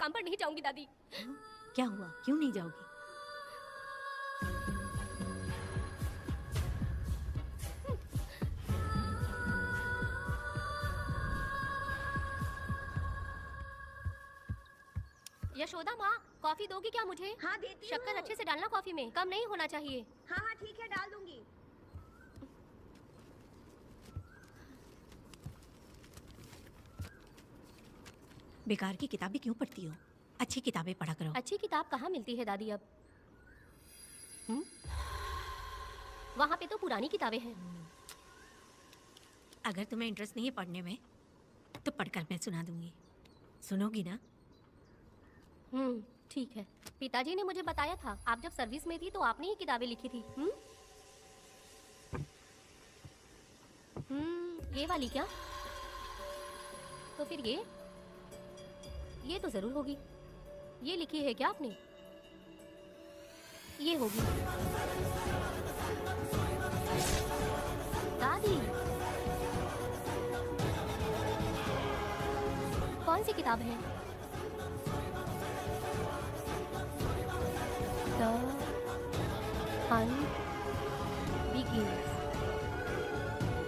काम पर नहीं जाऊंगी दादी। क्या हुआ, क्यों नहीं जाओगी? यशोदा माँ, कॉफी दोगी क्या मुझे? हाँ देती शक्कर हूँ। अच्छे से डालना कॉफी में, कम नहीं होना चाहिए। हाँ हाँ ठीक है, डाल दूंगी। बेकार की किताबें क्यों पढ़ती हो? अच्छी किताबें पढ़ा करो। अच्छी किताब कहाँ मिलती है दादी अब? वहाँ पे तो पुरानी किताबें हैं। अगर तुम्हें इंटरेस्ट नहीं है पढ़ने में तो पढ़कर मैं सुना दूंगी, सुनोगी ना? ठीक है। पिताजी ने मुझे बताया था, आप जब सर्विस में थी तो आपने ही किताबें लिखी थी। ये वाली क्या? तो फिर ये तो जरूर होगी। ये लिखी है क्या आपने? ये होगी। दादी, कौन सी किताब है? The Hunt Begins।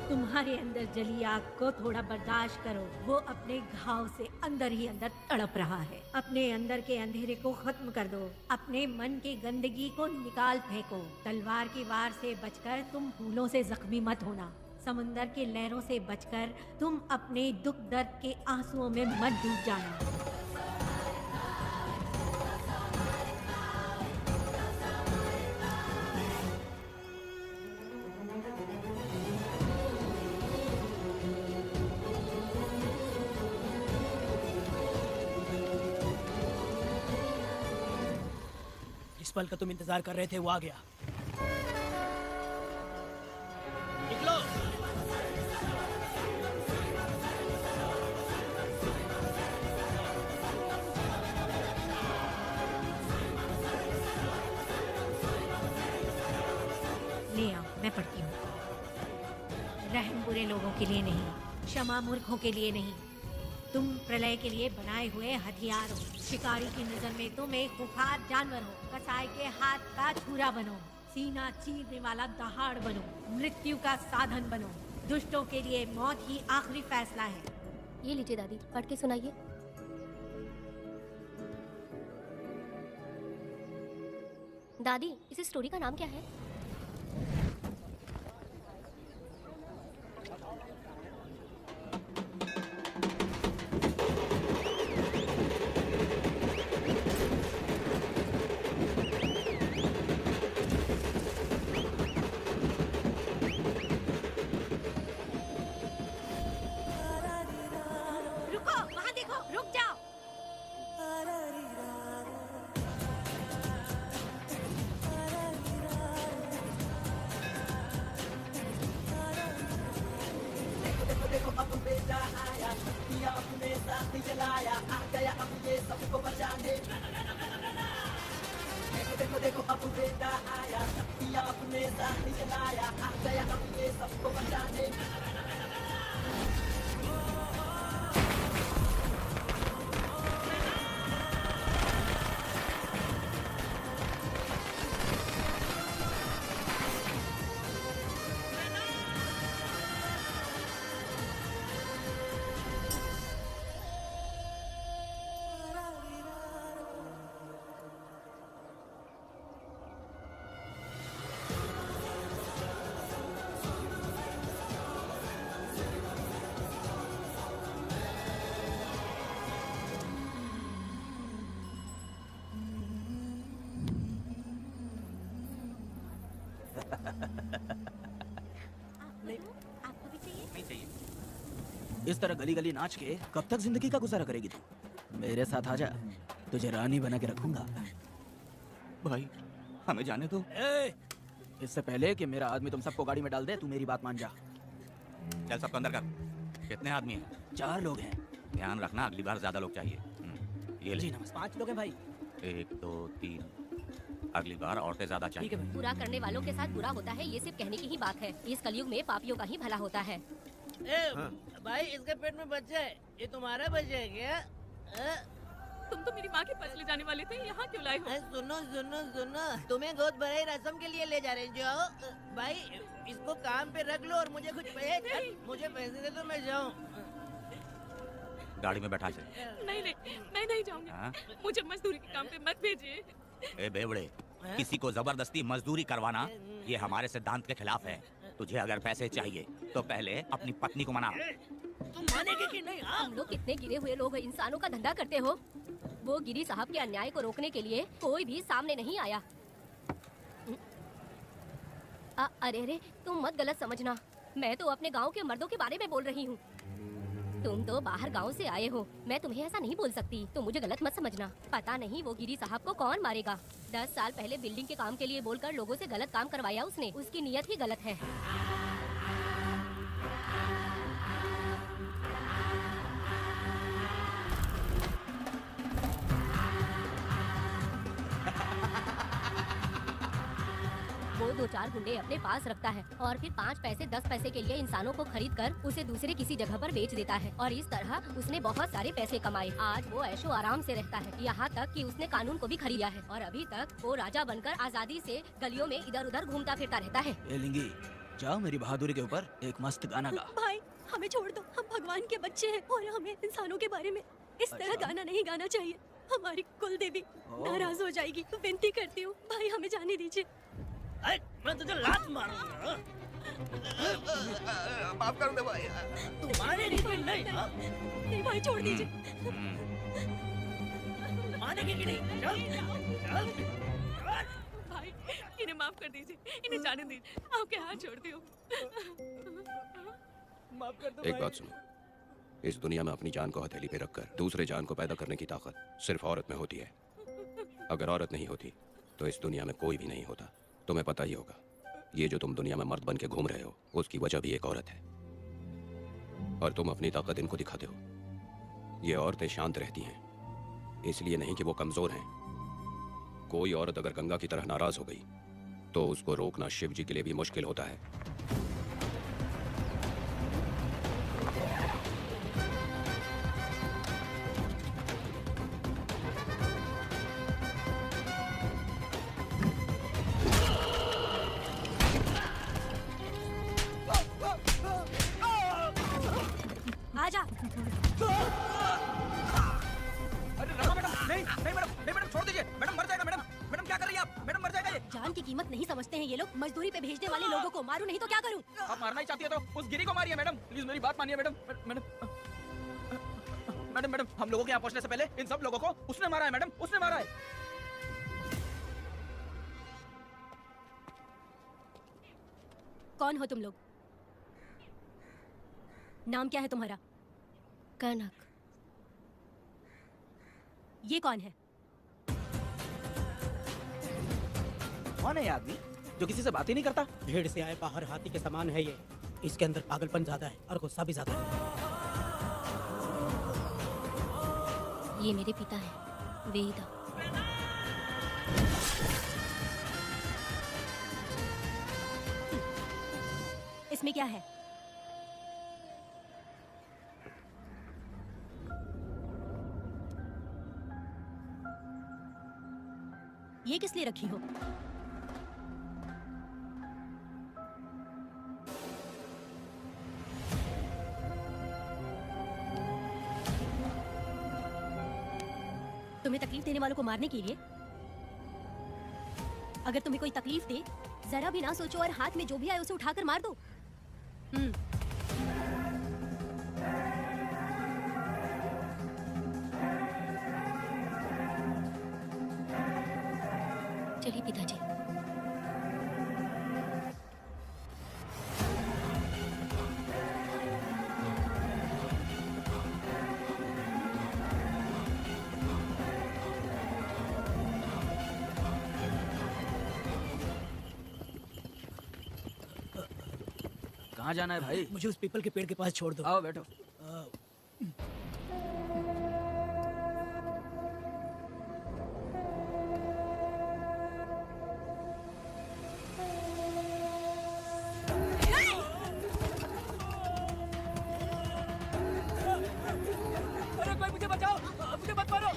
तुम्हारे अंदर जली आग को थोड़ा बर्दाश्त करो, वो अपने घाव से अंदर ही अंदर तड़प रहा है। अपने अंदर के अंधेरे को खत्म कर दो, अपने मन की गंदगी को निकाल फेंको। तलवार की वार से बचकर तुम फूलों से जख्मी मत होना, समुंदर की लहरों से बचकर तुम अपने दुख दर्द के आंसुओं में मत डूब जाना। जिस पल का तुम इंतजार कर रहे थे वो आ गया। निकलो। ले आओ, मैं पढ़ती हूँ। रहम बुरे लोगों के लिए नहीं, क्षमा मूर्खों के लिए नहीं। तुम प्रलय के लिए बनाए हुए हथियार हो। शिकारी की नजर में तुम एक खुंखार जानवर हो। कसाई के हाथ का छुरा बनो, सीना चीरने वाला दहाड़ बनो, मृत्यु का साधन बनो। दुष्टों के लिए मौत ही आखिरी फैसला है। ये लीजिए दादी, पढ़ के सुनाइए। दादी, इस स्टोरी का नाम क्या है? रुको, वहाँ देखो, रुक जाओ। देखो अब बेटा आया, दिया अपने साथ जलाया, आ गया अब ये सबको बचाने। देखो देखो अब बेटा आया, दिया अपने साथ जलाया, आ गया अब ये सबको बचाने। आपको भी चाहिए? नहीं चाहिए। इस तरह गली गली नाच के कब तक जिंदगी का गुजारा करेगी तू? मेरे साथ आजा, तुझे रानी बना के रखूंगा। भाई हमें जाने दो। इससे पहले कि मेरा आदमी तुम सबको गाड़ी में डाल दे, तू मेरी बात मान जा। चल सबको अंदर कर। कितने आदमी हैं? 4 लोग हैं। ध्यान रखना, अगली बार ज्यादा लोग चाहिए। ये ले। जी नमस्ते। 5 लोग हैं भाई। 1 2 3, अगली बार औरतें ज्यादा चाहिए। ठीक है भाई। बुरा करने वालों के साथ बुरा होता है, ये सिर्फ कहने की ही बात है। इस कलयुग में पापियों का ही भला होता है। भाई इसके पेट में बच्चा है, ये तुम्हारा बच्चा है क्या? तुम तो मेरी माँ के पास ले जाने वाले थे, यहाँ क्यों लाए हो? सुनो सुनो सुनो, तुम्हें गोद भराई रस्म के लिए ले जा रहे हैं। जाओ भाई, इसको काम पे रख लो और मुझे कुछ मुझे पैसे दे दो, मैं जाऊँ। गाड़ी में बैठा से। नहीं नहीं, मैं नहीं जाऊंगी। हाँ? मुझे मजदूरी के काम पे मत भेजिए। ए बेवड़े, किसी को जबरदस्ती मजदूरी करवाना ये हमारे सिद्धांत के खिलाफ है। तुझे अगर पैसे चाहिए तो पहले अपनी पत्नी को मना। तुम मानेगे कि नहीं? हम लोग कितने गिरे हुए लोग इंसानों का धंधा करते हो। वो गिरी साहब के अन्याय को रोकने के लिए कोई भी सामने नहीं आया। अरे अरे, तुम मत गलत समझना, मैं तो अपने गांव के मर्दों के बारे में बोल रही हूँ। तुम तो बाहर गांव से आए हो, मैं तुम्हें ऐसा नहीं बोल सकती, तुम मुझे गलत मत समझना। पता नहीं वो गिरी साहब को कौन मारेगा। 10 साल पहले बिल्डिंग के काम के लिए बोलकर लोगों से गलत काम करवाया उसने। उसकी नीयत ही गलत है। वो 2-4 गुंडे अपने पास रखता है और फिर 5 पैसे 10 पैसे के लिए इंसानों को खरीद कर उसे दूसरे किसी जगह पर बेच देता है और इस तरह उसने बहुत सारे पैसे कमाए। आज वो ऐशो आराम से रहता है, यहाँ तक कि उसने कानून को भी खरीदा है और अभी तक वो राजा बनकर आजादी से गलियों में इधर उधर घूमता फिरता रहता है। ए लिंगी, जाओ मेरी बहादुरी के ऊपर एक मस्त गाना गा। भाई हमें छोड़ दो, हम भगवान के बच्चे हैं और हमें इंसानों के बारे में इस तरह अच्छा। गाना नहीं गाना चाहिए। हमारी कुल देवी नाराज हो जाएगी, तो विनती करती हूँ भाई हमें जाने दीजिए। मैं तुझे लात मारूंगा। माफ कर दे भाई। तुम मानेगी कि नहीं? नहीं भाई, छोड़ दीजिए। मानेगी कि नहीं? चल चल चल। भाई इन्हें माफ कर दीजिए, इन्हें जाने दीजिए, आपके हाथ छोड़ती हूँ। माफ कर दो एक भाई। बात सुनो, इस दुनिया में अपनी जान को हथेली पे रखकर दूसरे जान को पैदा करने की ताकत सिर्फ औरत में होती है। अगर औरत नहीं होती तो इस दुनिया में कोई भी नहीं होता। तुम्हें पता ही होगा, ये जो तुम दुनिया में मर्द बन के घूम रहे हो उसकी वजह भी एक औरत है और तुम अपनी ताकत इनको दिखाते हो। ये औरतें शांत रहती हैं, इसलिए नहीं कि वो कमजोर हैं। कोई औरत अगर गंगा की तरह नाराज हो गई तो उसको रोकना शिव जी के लिए भी मुश्किल होता है। आजा। अरे रखो मैडम, नहीं नहीं मैडम, नहीं मैडम, छोड़ दीजिए मैडम, मर जाएगा मैडम। मैडम क्या कर रही है आप? मैडम मर जाएगा ये। जान की कीमत नहीं समझते हैं ये लोग। मजदूरी पे भेजने वाले लोगों को मारूं नहीं तो क्या करूं? आप मारना ही चाहती है तो उस गिरी को मारिए मैडम, प्लीज मेरी बात मानिए मैडम। मैडम मैडम मैडम, हम लोगों के यहाँ पहुँचने से पहले इन सब लोगों को उसने मारा है मैडम, उसने मारा है। कौन हो तुम लोग? नाम क्या है तुम्हारा? कनक। ये कौन है? कौन है ये आदमी जो किसी से बात ही नहीं करता? भीड़ से आए बाहर हाथी के समान है ये। इसके अंदर पागलपन ज्यादा है और गुस्सा भी ज्यादा है। ये मेरे पिता हैं, वेदा। इसमें क्या है? ये किस लिए रखी हो? तुम्हें तकलीफ देने वालों को मारने के लिए? अगर तुम्हें कोई तकलीफ दे, जरा भी ना सोचो और हाथ में जो भी आए उसे उठाकर मार दो। चलिए पिताजी। कहाँ जाना है भाई? मुझे उस पीपल के पेड़ के पास छोड़ दो। आओ बैठो। अरे कोई मुझे बचाओ, मुझे मत मारो।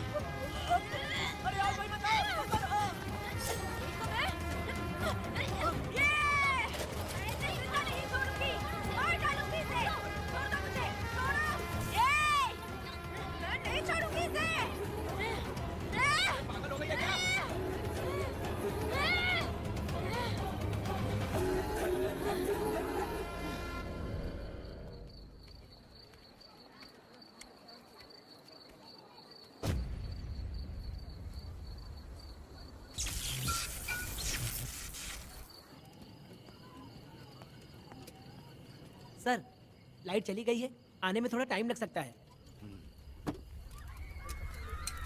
सर, लाइट चली गई है, आने में थोड़ा टाइम लग सकता है।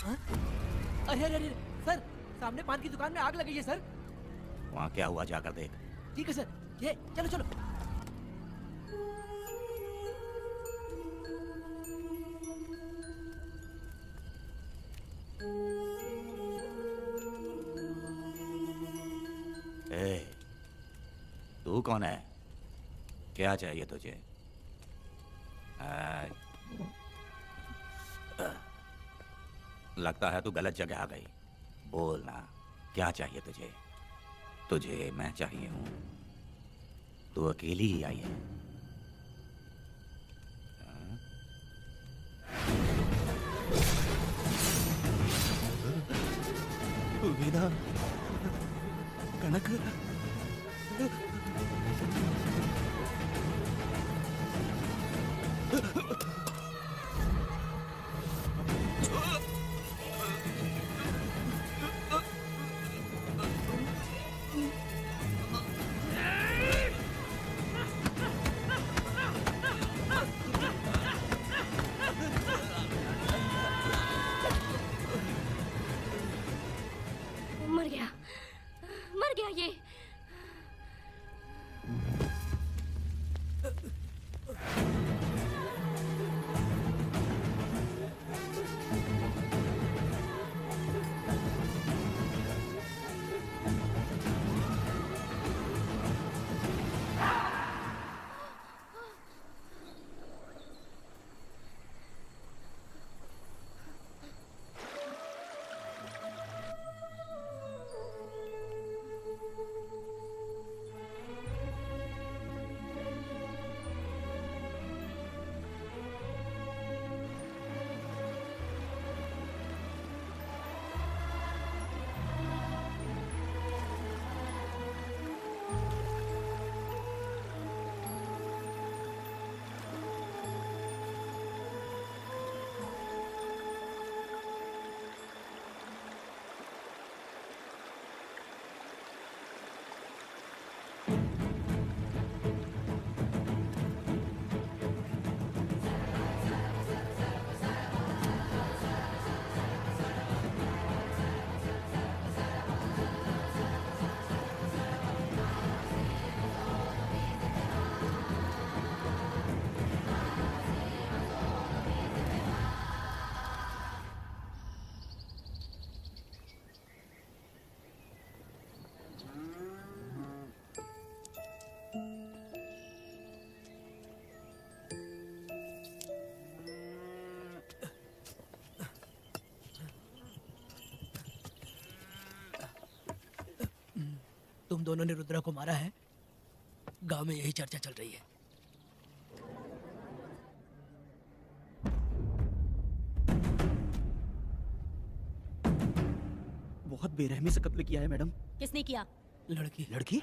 हाँ? अरे अरे अरे सर, सामने पान की दुकान में आग लगी है सर। वहाँ क्या हुआ जाकर देख। ठीक है सर, ये चलो चलो। ए, तू कौन है? क्या चाहिए तुझे? लगता है तू गलत जगह आ गई। बोल ना, क्या चाहिए तुझे? तुझे मैं चाहिए हूँ। तू अकेली ही आई है। वीणा, कनक, मर गया ये। तुम दोनों ने रुद्रा को मारा है? गांव में यही चर्चा चल रही है। बहुत बेरहमी से कत्ल किया है मैडम। किसने किया? लड़की। लड़की?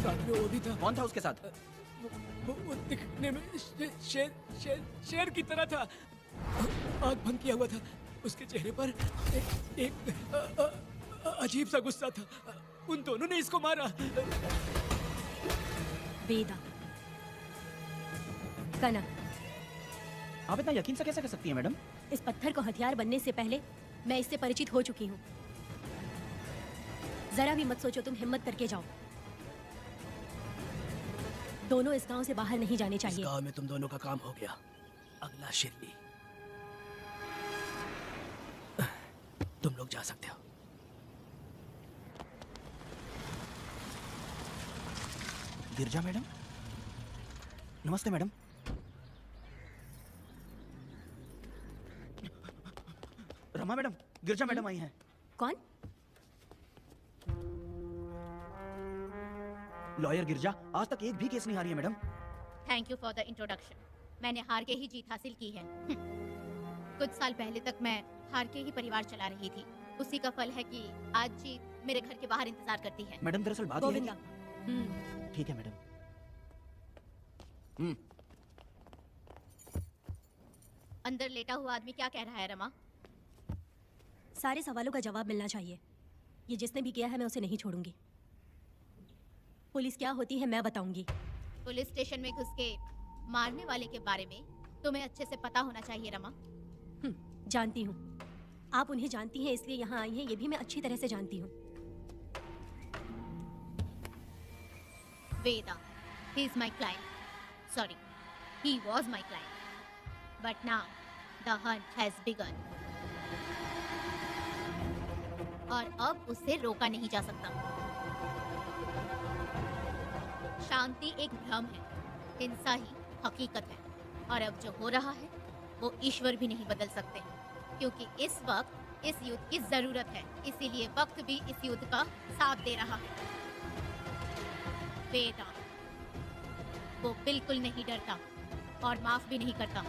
साथ में वो भी था। कौन था उसके साथ? वो दिखने में शेर की तरह था। आँख बंद किया हुआ था। उसके चेहरे पर एक अजीब सा गुस्सा था। उन दोनों ने इसको मारा। वेदा, कनक, आप इतना यकीन से कैसे कर सकती हैं मैडम? इस पत्थर को हथियार बनने से पहले मैं इससे परिचित हो चुकी हूँ। जरा भी मत सोचो, तुम हिम्मत करके जाओ। दोनों इस गांव से बाहर नहीं जाने चाहिए। इस गांव में तुम दोनों का काम हो गया। अगला शिरली। तुम लोग जा सकते हो। गिरजा मैडम, नमस्ते मैडम। रमा मैडम, गिरजा मैडम आई हैं। कौन? लॉयर गिरजा, आज तक एक भी केस नहीं हारी है madam. Thank you for the introduction. मैंने हार के ही जीत हासिल की है। कुछ साल पहले तक मैं हार के ही परिवार चला रही थी। उसी का फल है कि आज जीत मेरे घर के बाहर इंतजार करती है। मैडम दरअसल बात ये है गोविंदा, कि... ठीक है मैडम। अंदर लेटा हुआ आदमी क्या कह रहा है रमा? सारे सवालों का जवाब मिलना चाहिए। ये जिसने भी किया है मैं उसे नहीं छोड़ूंगी। पुलिस क्या होती है मैं बताऊंगी। पुलिस स्टेशन में घुस के मारने वाले के बारे में तुम्हें अच्छे से पता होना चाहिए रमा। जानती हूँ। आप उन्हें जानती हैं इसलिए यहाँ आई हैं, ये भी मैं अच्छी तरह से जानती हूँ। Veda, he is my client. Sorry, he was my client. But now the hunt has begun. और अब उसे रोका नहीं जा सकता। शांति एक भ्रम है, हिंसा ही हकीकत है। और अब जो हो रहा है वो ईश्वर भी नहीं बदल सकते, क्योंकि इस वक्त इस युद्ध की जरूरत है। इसीलिए वक्त भी इस युद्ध का साथ दे रहा है। वेदा, वो बिल्कुल नहीं डरता और माफ भी नहीं करता।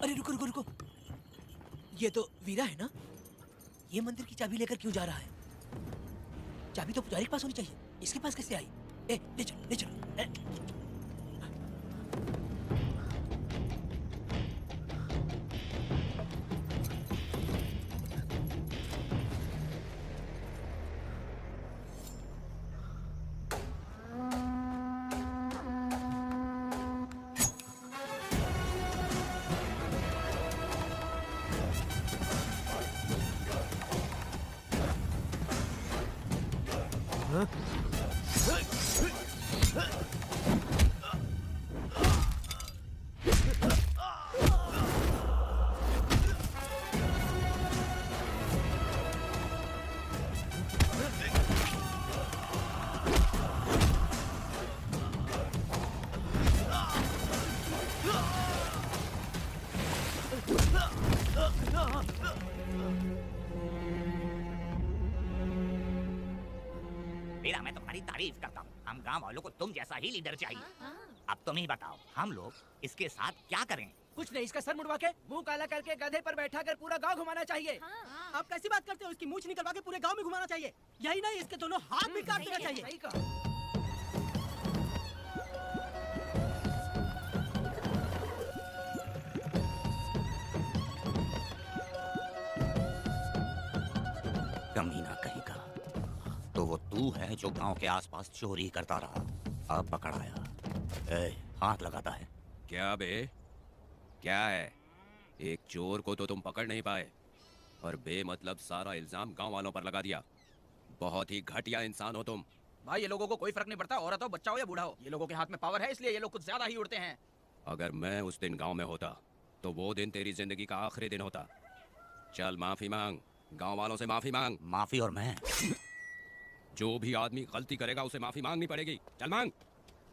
अरे रुको रुको रुको, ये तो वीरा है ना? ये मंदिर की चाबी लेकर क्यों जा रहा है? चाबी तो पुजारी के पास होनी चाहिए, इसके पास कैसे आई? ले चलो ले चलो। वीरा, मैं तुम्हारी तारीफ करता हूँ। हम गांव वालों को तुम जैसा ही लीडर चाहिए। अब तुम ही बताओ, हम लोग इसके साथ क्या करें? कुछ नहीं, इसका सर मुड़वा के मुंह काला करके गधे पर बैठा कर पूरा गांव घुमाना चाहिए। आप कैसी बात करते हो? इसकी मूंछ निकलवा के पूरे गांव में घुमाना चाहिए। यही नहीं, इसके दोनों हाथ भी काट देना चाहिए। सही कहा। कमीना कहीं का। तो वो तू है जो गांव के आसपास चोरी करता रहा, अब पकड़ाया। हाथ लगाता है। क्या बे, क्या है? एक चोर को तो तुम पकड़ नहीं पाए और बेमतलब सारा इल्जाम गांव वालों पर लगा दिया। बहुत ही घटिया इंसान हो तुम। भाई ये लोगों को कोई फर्क नहीं पड़ता, औरत हो, बच्चा हो या बूढ़ा हो। ये लोगों के हाथ में पावर है, इसलिए ये लोग कुछ ज्यादा ही उड़ते हैं। अगर मैं उस दिन गांव में होता तो वो दिन तेरी जिंदगी का आखिरी दिन होता। चल माफी मांग, गांव वालों से माफी मांग। माफी? और मैं? जो भी आदमी गलती करेगा उसे माफी मांगनी पड़ेगी। चल मांग।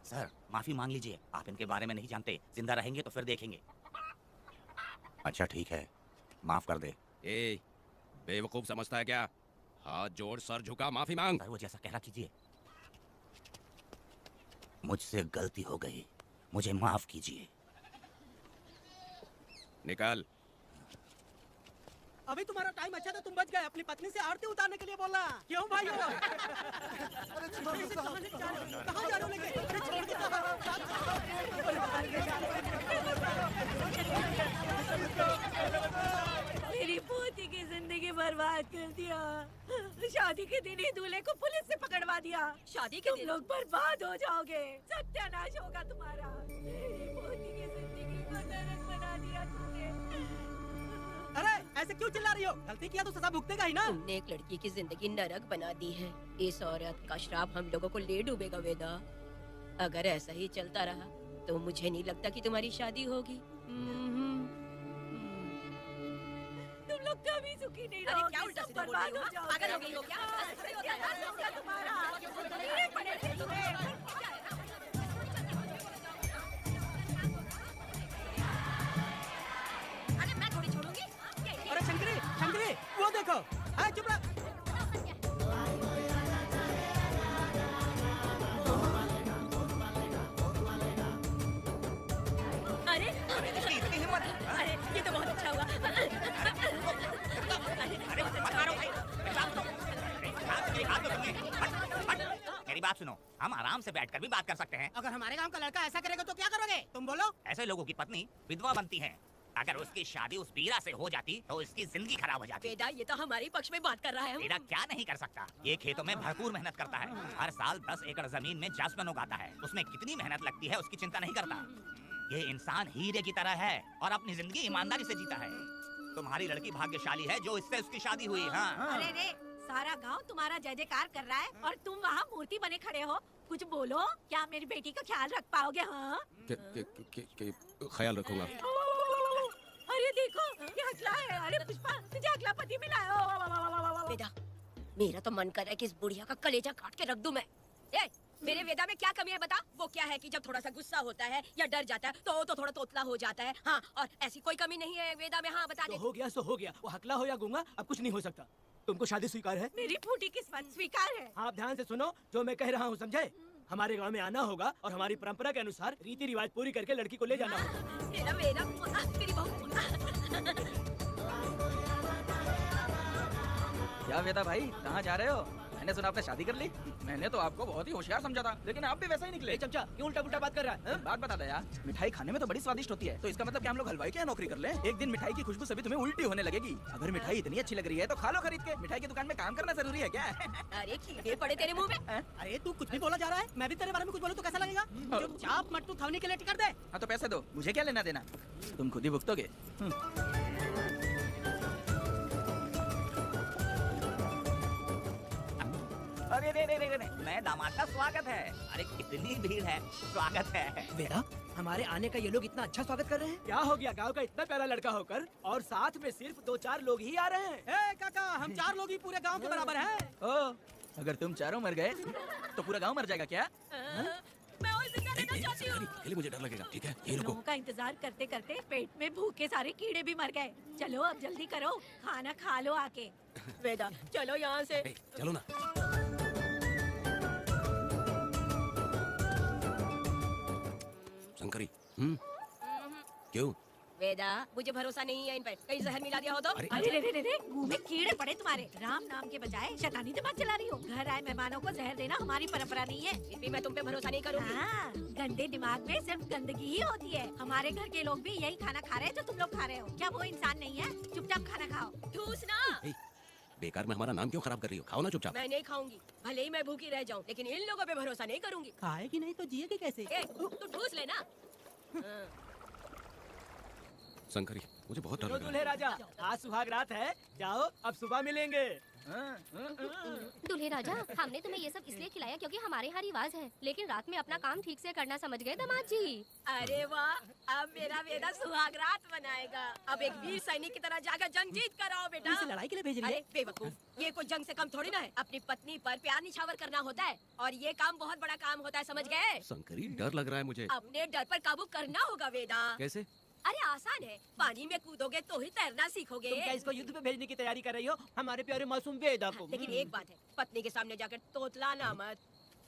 सर माफी मांग लीजिए, आप इनके बारे में नहीं जानते। जिंदा रहेंगे तो फिर देखेंगे। अच्छा ठीक है, माफ कर दे। ए, बेवकूफ समझता है क्या? हाथ जोड़, सर झुका, माफी मांग। सर वो जैसा कह रहा कीजिए। मुझसे गलती हो गई, मुझे माफ कीजिए। निकल। अभी तुम्हारा टाइम अच्छा था, तुम बच गए। अपनी पत्नी से आरती उतारने के लिए बोला। क्यों भाई हो? कहाँ जा रहे हो लेके? अरे छोड़ दो। मेरी पोती की जिंदगी बर्बाद कर दिया। शादी के दिन ही दूल्हे को पुलिस से पकड़वा दिया। शादी के तुम लोग बर्बाद हो जाओगे, सत्यानाश होगा तुम्हारा। मेरी पोती की जिंदगी को नरक बना दिया तुमने। अरे ऐसे क्यों चिल्ला रही हो? गलती किया तो सजा भुगतेगा ही ना। तुमने एक लड़की की जिंदगी नरक बना दी है। इस औरत का श्राप हम लोगों को ले डूबेगा वेदा। अगर ऐसा ही चलता रहा तो मुझे नहीं लगता कि तुम्हारी शादी होगी। तुम लोग कभी सुखी नहीं अरे रहोगे, क्या उल्टा सब सीधा बोल बर्बाद रही हो? हो जाओगे। पागल हो गई हो क्या? ऐसा होता है तुम्हारा। कीड़े पड़ेंगे तुम्हें। अरे मैं थोड़ी छोड़ूंगी। अरे शंकरी, शंकरी, वो देखो। हाँ चुप रह। अरे ये तो बहुत अच्छा हुआ। मेरी बात सुनो, हम आराम से बैठकर भी बात कर सकते हैं। अगर हमारे गांव का लड़का ऐसा करेगा तो क्या करोगे? तुम बोलो। ऐसे लोगों की पत्नी विधवा बनती है। अगर उसकी शादी उस वीरा से हो जाती तो उसकी जिंदगी खराब हो जाती। वेदा, ये तो हमारे पक्ष में बात कर रहा है। वीरा क्या नहीं कर सकता? ये खेतों में भरपूर मेहनत करता है। हर साल 10 एकड़ जमीन में जासमन उगाता है। उसमें कितनी मेहनत लगती है उसकी चिंता नहीं करता। ये इंसान हीरे की तरह है और अपनी जिंदगी ईमानदारी से जीता है। तुम्हारी लड़की भाग्यशाली है जो इससे उसकी शादी हुई। हाँ अरे रे, सारा गांव तुम्हारा जय जयकार कर रहा है और तुम वहाँ मूर्ति बने खड़े हो। कुछ बोलो, क्या मेरी बेटी का ख्याल रख पाओगे? हाँ, ख्याल रखूंगा। अरे देखो, ये हकला है। अरे पुष्पा, तुझे अगला पति मिला है। वेदा, मेरा तो मन कर रहा है कि इस बुढ़िया का कलेजा काट के रख दूं मैं। ए, मेरे वेदा में क्या कमी है बता? वो क्या है कि जब थोड़ा सा गुस्सा होता है या डर जाता है तो थोड़ा तोतला हो जाता है। हाँ, और ऐसी कोई कमी नहीं है वेदा में। हाँ, बता दे। तो हो गया सो हो गया। वो हकला हो या गूंगा, अब कुछ नहीं हो सकता। तुमको शादी स्वीकार है? मेरी फूटी किस्मत स्वीकार है। आप ध्यान से सुनो जो मैं कह रहा हूँ, समझे? हमारे गांव में आना होगा और हमारी परंपरा के अनुसार रीति रिवाज पूरी करके लड़की को ले जाना होगा। मेरा वेदा, मेरी बहू। क्या वेदा भाई, कहाँ जा रहे हो? मैंने सुना आपने शादी कर ली। मैंने तो आपको बहुत ही होशियार समझा था, लेकिन आप भी वैसा ही निकले। चमचा, क्यों उल्टा पुल्टा बात कर रहा है? बात बता दे यार, मिठाई खाने में तो बड़ी स्वादिष्ट होती है, तो इसका मतलब क्या हम लोग हलवाई क्या नौकरी कर लें? एक दिन मिठाई की खुशबू से भी तुम्हें उल्टी होने लगेगी। अगर मिठाई इतनी अच्छी लग रही है तो खा लो खरीद के। मिठाई की दुकान में काम करना जरूरी है क्या? अरे कीड़े पड़े तेरे मुंह में। अरे तू कुछ भी बोला जा रहा है। मैं भी तेरे बारे में कुछ बोलूं तो कैसा लगेगा? चुपचाप मट्टू थावनी के लिए टिकट दे। हाँ तो पैसे दो, मुझे क्या लेना देना, तुम खुद ही भुगतोगे। अरे रे रे रे रे, नए दामाद का स्वागत है। अरे कितनी भीड़ है, स्वागत है। वेदा, हमारे आने का ये लोग इतना अच्छा स्वागत कर रहे हैं। क्या हो गया गांव का इतना प्यारा लड़का होकर और साथ में सिर्फ 2-4 लोग ही आ रहे हैं? ए काका, हम 4 लोग ही पूरे गांव के बराबर हैं। ओ, अगर तुम चारों मर गए तो पूरा गांव मर जाएगा क्या? मैं और जिंदा रहना चाहती हूँ। अकेले मुझे डर लगेगा, ठीक है? ये रुको। लोगों का इंतजार करते करते पेट में भूखे सारे कीड़े भी मर गए। चलो अब जल्दी करो, खाना खा लो आके। वेदा, चलो यहाँ से। चलो ना। शंकरी, क्यों? वेदा, मुझे भरोसा नहीं है इन पर। कहीं जहर मिला दिया हो तो? अरे रे रे रे, मुंह में कीड़े पड़े तुम्हारे। राम नाम के बजाय शैतानी दिमाग चला रही हो। घर आए मेहमानों को जहर देना हमारी परंपरा नहीं है। फिर भी मैं तुम पे भरोसा नहीं करूँगी। हाँ, गंदे दिमाग में सिर्फ गंदगी ही होती है। हमारे घर के लोग भी यही खाना खा रहे हैं जो तुम लोग खा रहे हो। क्या वो इंसान नहीं है? चुपचाप खाना खाओ। ठूस ना। बेकार में हमारा नाम क्यों खराब कर रही हो? खाओ ना चुपचाप। मैं नहीं खाऊंगी, भले ही मैं भूखी रह जाऊं, लेकिन इन लोगों पे भरोसा नहीं करूंगी। खाएगी नहीं तो जिएगी कैसे? तू ठूस लेना। शंकरी, मुझे बहुत डर लग रहा दूल्हे राजा, आज सुहाग रात है, जाओ अब सुबह मिलेंगे। दूल्हे राजा, हमने तुम्हें ये सब इसलिए खिलाया क्योंकि हमारे यहाँ रिवाज है, लेकिन रात में अपना काम ठीक से करना समझ गए दामाद जी। अरे वाह, अब मेरा वेदा सुहाग रात मनाएगा। अब एक वीर सैनिक की तरह जाकर जंग जीत कर आओ बेटा। इसे लड़ाई के लिए भेज रही है? अरे बेवकूफ, ये कोई जंग से कम थोड़ी ना है। अपनी पत्नी पर प्यार निछावर करना होता है और ये काम बहुत बड़ा काम होता है, समझ गए? शंकरी, डर लग रहा है मुझे। अपने डर पर काबू करना होगा वेदा। कैसे? अरे आसान है, पानी में कूदोगे तो ही तैरना सीखोगे। तुम क्या इसको युद्ध में भेजने की तैयारी कर रही हो? हमारे प्यारे मासूम वेदा को। लेकिन एक बात है, पत्नी के सामने जाकर तोतलाना मत।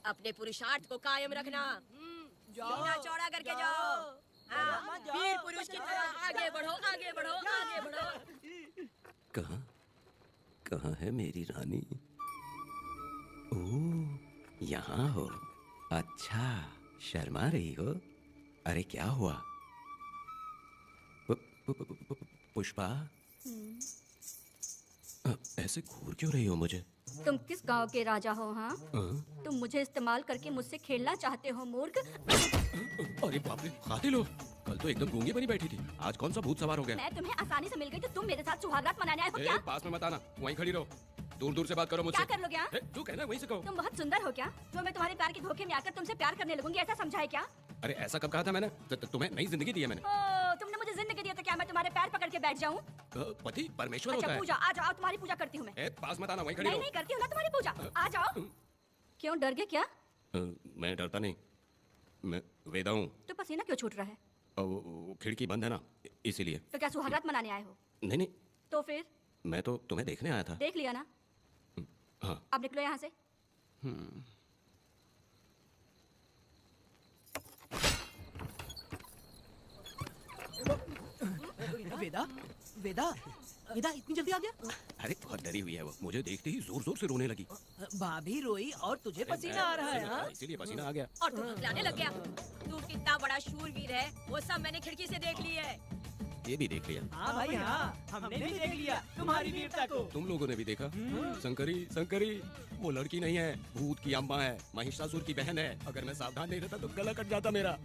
अपने पुरुषार्थ को कायम रखना। सीना चौड़ा करके जाओ। हाँ, वीर पुरुष की तरह आगे बढ़ो, आगे बढ़ो, आगे बढ़ो। कहाँ है मेरी रानी? ओह, यहाँ हो। अच्छा, शर्मा रही हो? अरे क्या हुआ? पुष्पा, ऐसे घूर क्यों रही हो मुझे? तुम किस गांव के राजा हो? हाँ, तुम मुझे इस्तेमाल करके मुझसे खेलना चाहते हो मूर्ख। अरे बाप रे, कातिल हो। कल तो एकदम गूंगी बनी बैठी थी, आज कौन सा भूत सवार हो गया? मैं तुम्हें आसानी से मिल गई तो तुम मेरे साथ सुहागरात मनाने आए हो क्या? पास में मत आना, वहीं खड़ी रहो। दूर दूर से बात करो मुझसे। क्या कर लोगे? यहाँ तू कहना वहीं से कहो। तुम बहुत सुंदर हो क्या जो मैं तुम्हारे प्यार के धोखे में आकर तुमसे प्यार करने लगूंगी, ऐसा समझा है क्या? अरे ऐसा कब कहा था मैंने? तुम्हें नई जिंदगी दी है मैंने। तुमने मुझे जिंदगी दी है तो क्या मैं तुम्हारे पैर पकड़ के बैठ जाऊँ? पति परमेश्वर अच्छा होता है। पूजा, आ जाओ, तुम्हारी पूजा करती हूँ मैं। पास मत आना, वहीं खड़ी रहो। नहीं करती हूँ ना तुम्हारी पूजा, आ जाओ। क्यों डर गए क्या? मैं डरता नहीं, मैं वेदा हूँ। तो पसीना क्यों छूट रहा है? वो खिड़की बंद है ना, इसीलिए। तो क्या सुहागरात मनाने आए हो? नहीं नहीं, तो फिर? मैं तो तुम्हें देखने आया था। देख लिया ना? हाँ। अब निकलो यहाँ से। वेदा, वेदा, वेदा इतनी जल्दी आ गया? अरे बहुत डरी हुई है वो, मुझे देखते ही जोर जोर से रोने लगी। भाभी रोई और तुझे पसीना आ रहा है? हाँ? इसीलिए पसीना आ गया। और तू हकलाने लग गया। तू कितना बड़ा शूरवीर है, वो सब मैंने खिड़की से देख ली है। ये भी देख लिया। हाँ भाई हाँ, हमने भी देख लिया तुम्हारी वीरता को। तुम लोगों ने भी देखा। शंकरी शंकरी वो लड़की नहीं है, भूत की अम्मा है, महिषासुर की बहन है। अगर मैं सावधान नहीं रहता तो गला कट जाता मेरा।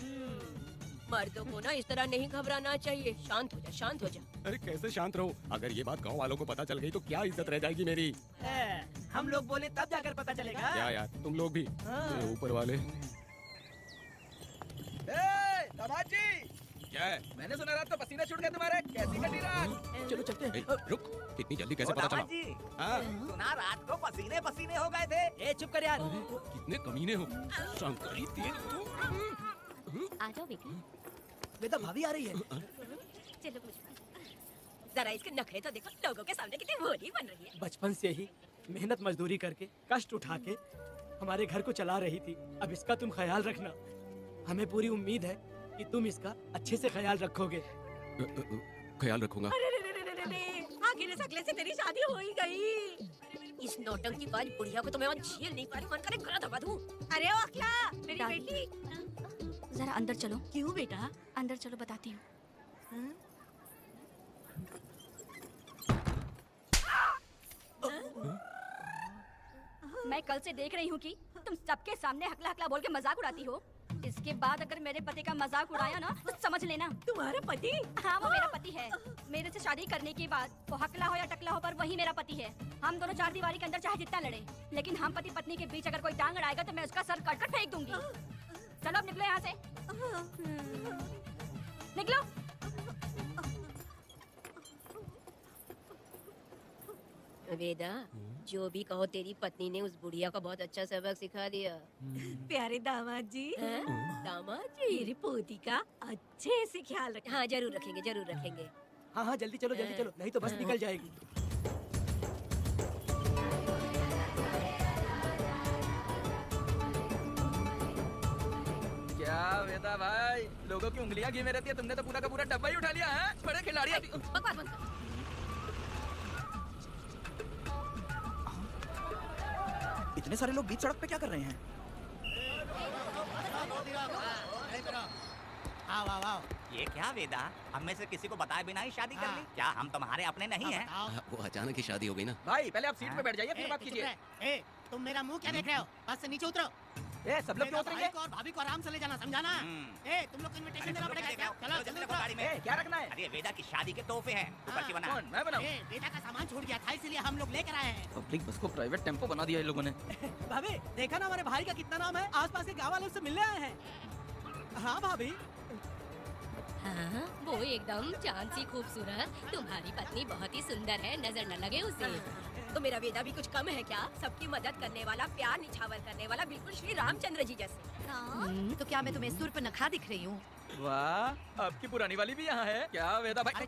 मर्दों को ना इस तरह नहीं घबराना चाहिए। शांत हो जा, शांत हो जा। अरे कैसे शांत रहूं? अगर ये बात गांव वालों को पता चल गई तो क्या इज्जत रह जाएगी मेरी। हम लोग बोले तब जाकर पता चलेगा। क्या यार, तुम लोग भी ऊपर वाले। दामाद जी, क्या है? मैंने सुना रात तो पसीने छूट गए तुम्हारे। कैसी कटी रात? चलो चलते हैं। रुक, इतनी जल्दी कैसे पता चला? हाँ? सुना रात को पसीने पसीने हो गए थे। ए चुप कर यार। कितने कमीने हो शंकरी तेरी तो। आ जाओ बेटा। बेटा भाभी आ रही है। चलो जरा इसके नखरे तो देखो, लोगों के सामने कितनी भोली बन रही है। बचपन से ही मेहनत मजदूरी करके कष्ट उठा के हमारे घर को चला रही थी। अब इसका तुम ख्याल रखना। हमें पूरी उम्मीद है कि तुम इसका अच्छे से ख्याल रखोगे। ख्याल रखूंगा। आखिर इस अगले से तेरी शादी हो ही गई। इस नौटंकी बाज बुढ़िया को तो मैं झेल नहीं पा रही। मन करे गला दबा दूं। अरे ओ अखला, मेरी बेटी। जरा अंदर चलो। क्यों बेटा? अंदर चलो, बताती हूँ। मैं कल से देख रही हूँ कि तुम सबके सामने हकला हकला बोल के मजाक उड़ाती हो। इसके बाद अगर मेरे पति का मजाक उड़ाया ना तो समझ लेना। तुम्हारा पति? हाँ, वो मेरा पति है। मेरे से शादी करने के बाद वो हकला हो या टकला हो पर वही मेरा पति है। हम दोनों चार दीवारी के अंदर चाहे जितना लड़े, लेकिन हम पति पत्नी के बीच अगर कोई टांग अड़ाएगा तो मैं उसका सर कट कर फेंक दूंगी। चलो अब निकलो यहाँ से। निकलो। वेदा, जो भी कहो तेरी पत्नी ने उस बुढ़िया को बहुत अच्छा सबक सिखा दिया। प्यारे दामाद जी, दामाद जी, मेरी पोती का अच्छे से ख्याल रखना। हाँ जरूर रखेंगे, जरूर रखेंगे। हाँ हाँ जल्दी चलो, जल्दी चलो, नहीं तो बस निकल जाएगी। क्या वेदा भाई, लोगों की उंगलियां घी में रहती है, तुमने तो पूरा का पूरा डब्बा ही उठा लिया है। बड़े खिलाड़ी। बकवास बंद कर। इतने सारे लोग बीच सड़क पे क्या कर रहे हैं? ये क्या वेदा, हम में से किसी को बताए बिना ही शादी कर ली? क्या हम तुम्हारे अपने नहीं हैं? वो अचानक ही शादी हो गई ना। भाई पहले आप सीट पे बैठ जाइए, फिर बात कीजिए। तुम मेरा मुंह क्या देख रहे हो? बस से नीचे उतरो। सब लोग क्यों उतरेंगे? और भाभी को आराम से ले जाना, समझाना। तुम लोग को इनविटेशन देना पड़ेगा क्या? चलो जल्दी उतरो। गाड़ी में क्या रखना है? अरे वेदा की शादी के तोहफे हैं, तू पर्ची बना। कौन? मैं बनाऊं? बेटा का सामान छूट गया था, इसलिए हम लोग लेकर आए हैं। पब्लिक बस को प्राइवेट टेम्पो बना दिया इन लोगों ने। भाभी देखा ना हमारे भाई का कितना नाम है? आसपास के गाँव वालों से मिलने आए हैं। हाँ भाभी। हाँ, वो एकदम चांद सी खूबसूरत। तुम्हारी पत्नी बहुत ही सुंदर है, नजर न लगे उसे। तो मेरा वेदा भी कुछ कम है क्या? सबकी मदद करने वाला, प्यार निछावर करने वाला, बिल्कुल श्री रामचंद्र जी जैसे। तो क्या मैं तुम्हें सुर पर नखरा दिख रही हूँ? वाह, आपकी पुरानी वाली भी यहाँ है क्या वेदा भाई?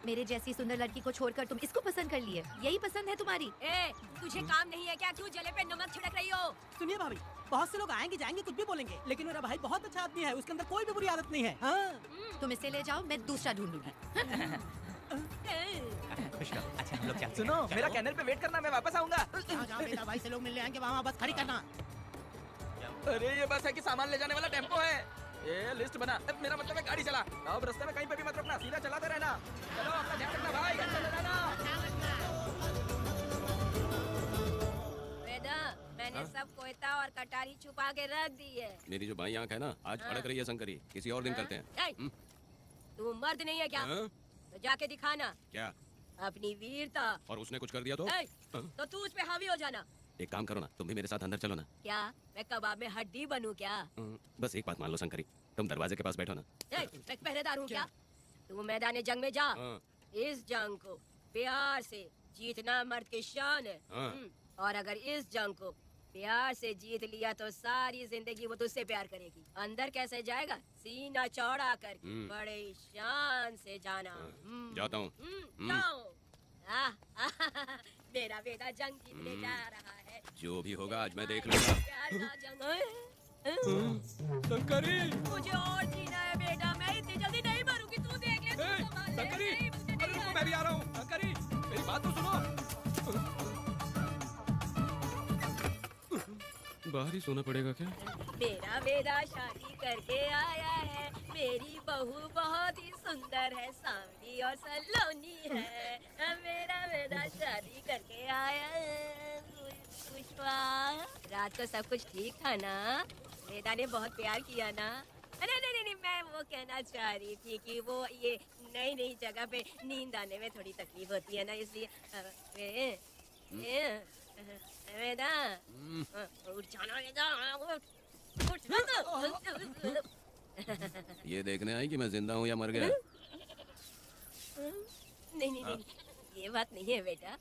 मेरे जैसी सुंदर लड़की को छोड़कर तुम इसको पसंद कर लिए, यही पसंद है तुम्हारी? ए, तुझे काम नहीं है क्या? क्यों जले पे नमक छिड़क रही हो? सुनिए भाभी, बहुत से लोग आएंगे जाएंगे कुछ भी बोलेंगे, लेकिन मेरा भाई बहुत अच्छा आदमी है, उसके अंदर कोई भी बुरी आदत नहीं है। हाँ। तुम इसे ले जाओ, मैं दूसरा ढूंढूंगी। खुश रहो। अच्छा हम लोग चलते हैं। सुनो, मेरा कैनल पे वेट करना, मैं वापस आऊंगा। जहाँ बेटा भाई से लोग मिलने आएंगे वहाँ बस खड़ी करना। अरे ये बस है कि सामान ले जाने वाला टेम्पो है। ये लिस्ट बना, मेरा मतलब है गाड़ी चला। अब रास्ते में कहीं पे भी मत रुकना, सीधा चलाते रहना। चलो अपना ध्यान रखना भाई, गाड़ी चला जाना। वेदा, मैंने सब कोयता और कटारी छुपा के रख दी है। मेरी जो बाई आंख है ना, आज भड़क रही है शंकरी। किसी और दिन करते हैं। तू मर्द नहीं है क्या? तो जाके दिखाना क्या अपनी वीरता। और उसने कुछ कर दिया तो तू उस पे हावी हो जाना। एक काम करो ना, तुम भी मेरे साथ अंदर चलो ना। क्या मैं कबाब में हड्डी बनूं क्या? बस एक बात मान लो शंकरी, तुम दरवाजे के पास बैठो ना। मैं पहरेदार हूँ क्या? तू मैदान जंग में जा। इस जंग को प्यार से जीतना मर्द की शान है। और अगर इस जंग को प्यार से जीत लिया तो सारी जिंदगी वो तुझसे प्यार करेगी। अंदर कैसे जाएगा? सीना चौड़ा करके बड़े शान से जाना। जाता हूँ। मेरा बेटा जंग जीतने जा रहा है। जो भी होगा आज मैं देख लूंगा। शंकरी, मुझे और जीना है बेटा, मैं इतनी जल्दी नहीं मरूंगी। तू देख ले, तू संभाल ले। शंकरी, अरे रुको, मैं भी आ रहा हूँ। शंकरी, मेरी बात तो सुनो। बाहर ही सोना पड़ेगा क्या? मेरा बेटा शादी करके आया है, मेरी बहू बहुत ही सुंदर है, सांवली और सलोनी है। मेरा बेटा शादी करके आया है। पुष्पा, रात को सब कुछ ठीक था ना? बेटा ने बहुत प्यार किया ना? अरे नहीं, मैं वो कहना चाह रही थी कि वो ये नई नई जगह पे नींद आने में थोड़ी तकलीफ होती है ना, इसलिए बेटा उठ जाना बेटा, उठ। ये देखने आई कि मैं जिंदा हूँ या मर गया? नहीं, ये बात नहीं है बेटा।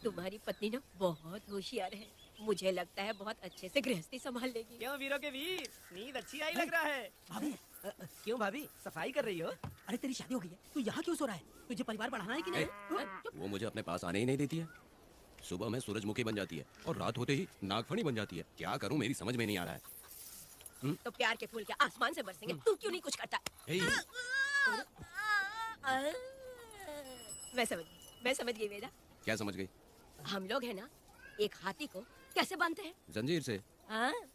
तुम्हारी पत्नी ना बहुत होशियार है, मुझे लगता है बहुत अच्छे से गृहस्थी संभाल लेगी। क्यों वीरों के वीर, नींद अच्छी आई लग रहा है। भाभी क्यों भाभी, सफाई कर रही हो? अरे तेरी शादी हो गई है, तू यहाँ क्यों सो रहा है? तुझे परिवार बढ़ाना है कि नहीं? वो मुझे अपने पास आने ही नहीं देती है। सुबह में सूरजमुखी बन जाती है और रात होते ही नागफनी बन जाती है। क्या करूं, मेरी समझ में नहीं आ रहा है। तो प्यार के फूल क्या आसमान से बरसेंगे? तू क्यों नहीं कुछ करता? मैं समझ गई बेटा। क्या समझ गई? हम लोग है ना, एक हाथी को कैसे बांधते हैं? जंजीर से।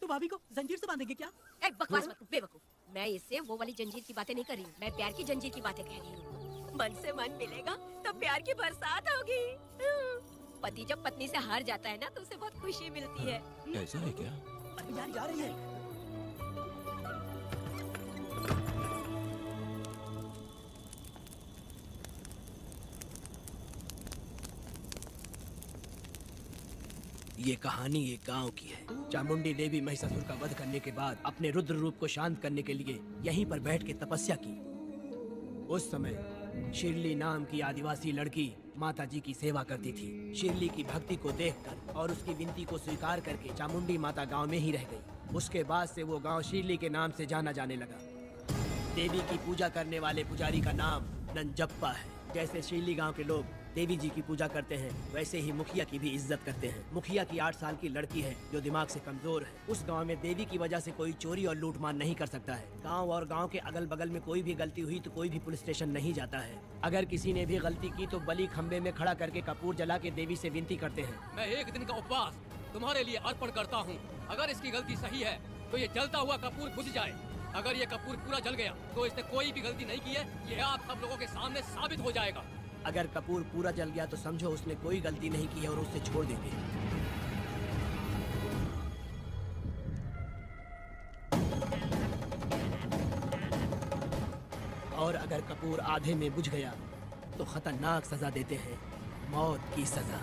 तो भाभी को जंजीर से बांधेंगे क्या? बकवास मत, बेवकूफ। मैं इससे वो वाली जंजीर की बातें नहीं कर रही हूँ, मैं प्यार की जंजीर की बातें कह रही हूँ। मन से मन मिलेगा तो प्यार की बरसात होगी। पति जब पत्नी से हार जाता है ना, तो उसे बहुत खुशी मिलती है। ऐसा है क्या? अरे यार जा रही है। ये कहानी एक गांव की है। चामुंडी देवी महिषासुर का वध करने के बाद अपने रुद्र रूप को शांत करने के लिए यहीं पर बैठ के तपस्या की। उस समय शिरली नाम की आदिवासी लड़की माता जी की सेवा करती थी। शिरली की भक्ति को देखकर और उसकी विनती को स्वीकार करके चामुंडी माता गांव में ही रह गई। उसके बाद से वो गांव शिरली के नाम से जाना जाने लगा। देवी की पूजा करने वाले पुजारी का नाम नंजप्पा है। जैसे शिरली गांव के लोग देवी जी की पूजा करते हैं, वैसे ही मुखिया की भी इज्जत करते हैं। मुखिया की 8 साल की लड़की है जो दिमाग से कमजोर है। उस गांव में देवी की वजह से कोई चोरी और लूटमार नहीं कर सकता है। गांव और गांव के अगल बगल में कोई भी गलती हुई तो कोई भी पुलिस स्टेशन नहीं जाता है। अगर किसी ने भी गलती की तो बलि खंबे में खड़ा करके कपूर जला के देवी से विनती करते हैं। मैं एक दिन का उपवास तुम्हारे लिए अर्पण करता हूँ। अगर इसकी गलती सही है तो ये जलता हुआ कपूर बुझ जाए। अगर ये कपूर पूरा जल गया तो इसने कोई भी गलती नहीं की है, ये आप सब लोगों के सामने साबित हो जाएगा। अगर कपूर पूरा जल गया तो समझो उसने कोई गलती नहीं की है और उसे छोड़ देंगे। और अगर कपूर आधे में बुझ गया तो खतरनाक सजा देते हैं, मौत की सजा।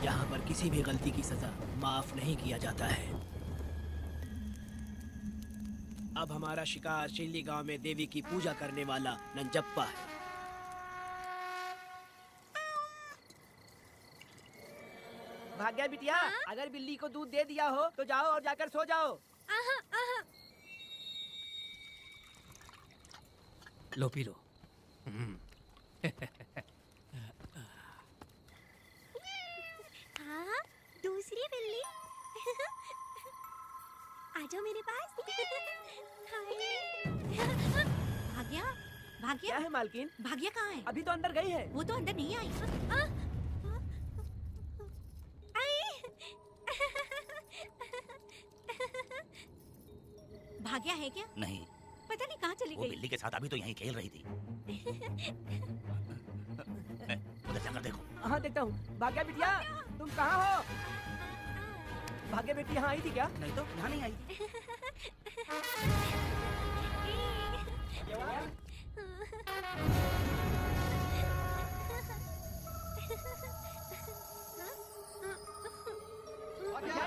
यहाँ पर किसी भी गलती की सजा माफ नहीं किया जाता है। अब हमारा शिकार शिरली गांव में देवी की पूजा करने वाला नंजप्पा है। भाग्या बिटिया, अगर बिल्ली को दूध दे दिया हो तो जाओ और जाकर सो जाओ। लो पी लो। हाँ, दूसरी बिल्ली। आजाओ मेरे पास। भाग्या, भाग्या क्या है मालकिन? भाग्या कहाँ है? अभी तो अंदर गई है। वो तो अंदर नहीं आई। भाग्या है क्या? नहीं, पता नहीं कहाँ चली वो गई। बिल्ली के साथ अभी तो यहीं खेल रही थी। उधर जाकर देखो। हाँ देखता हूँ। भाग्या बिटिया, तुम कहाँ हो? भाग्या बेटी यहाँ आई थी क्या? नहीं तो यहाँ नहीं आई।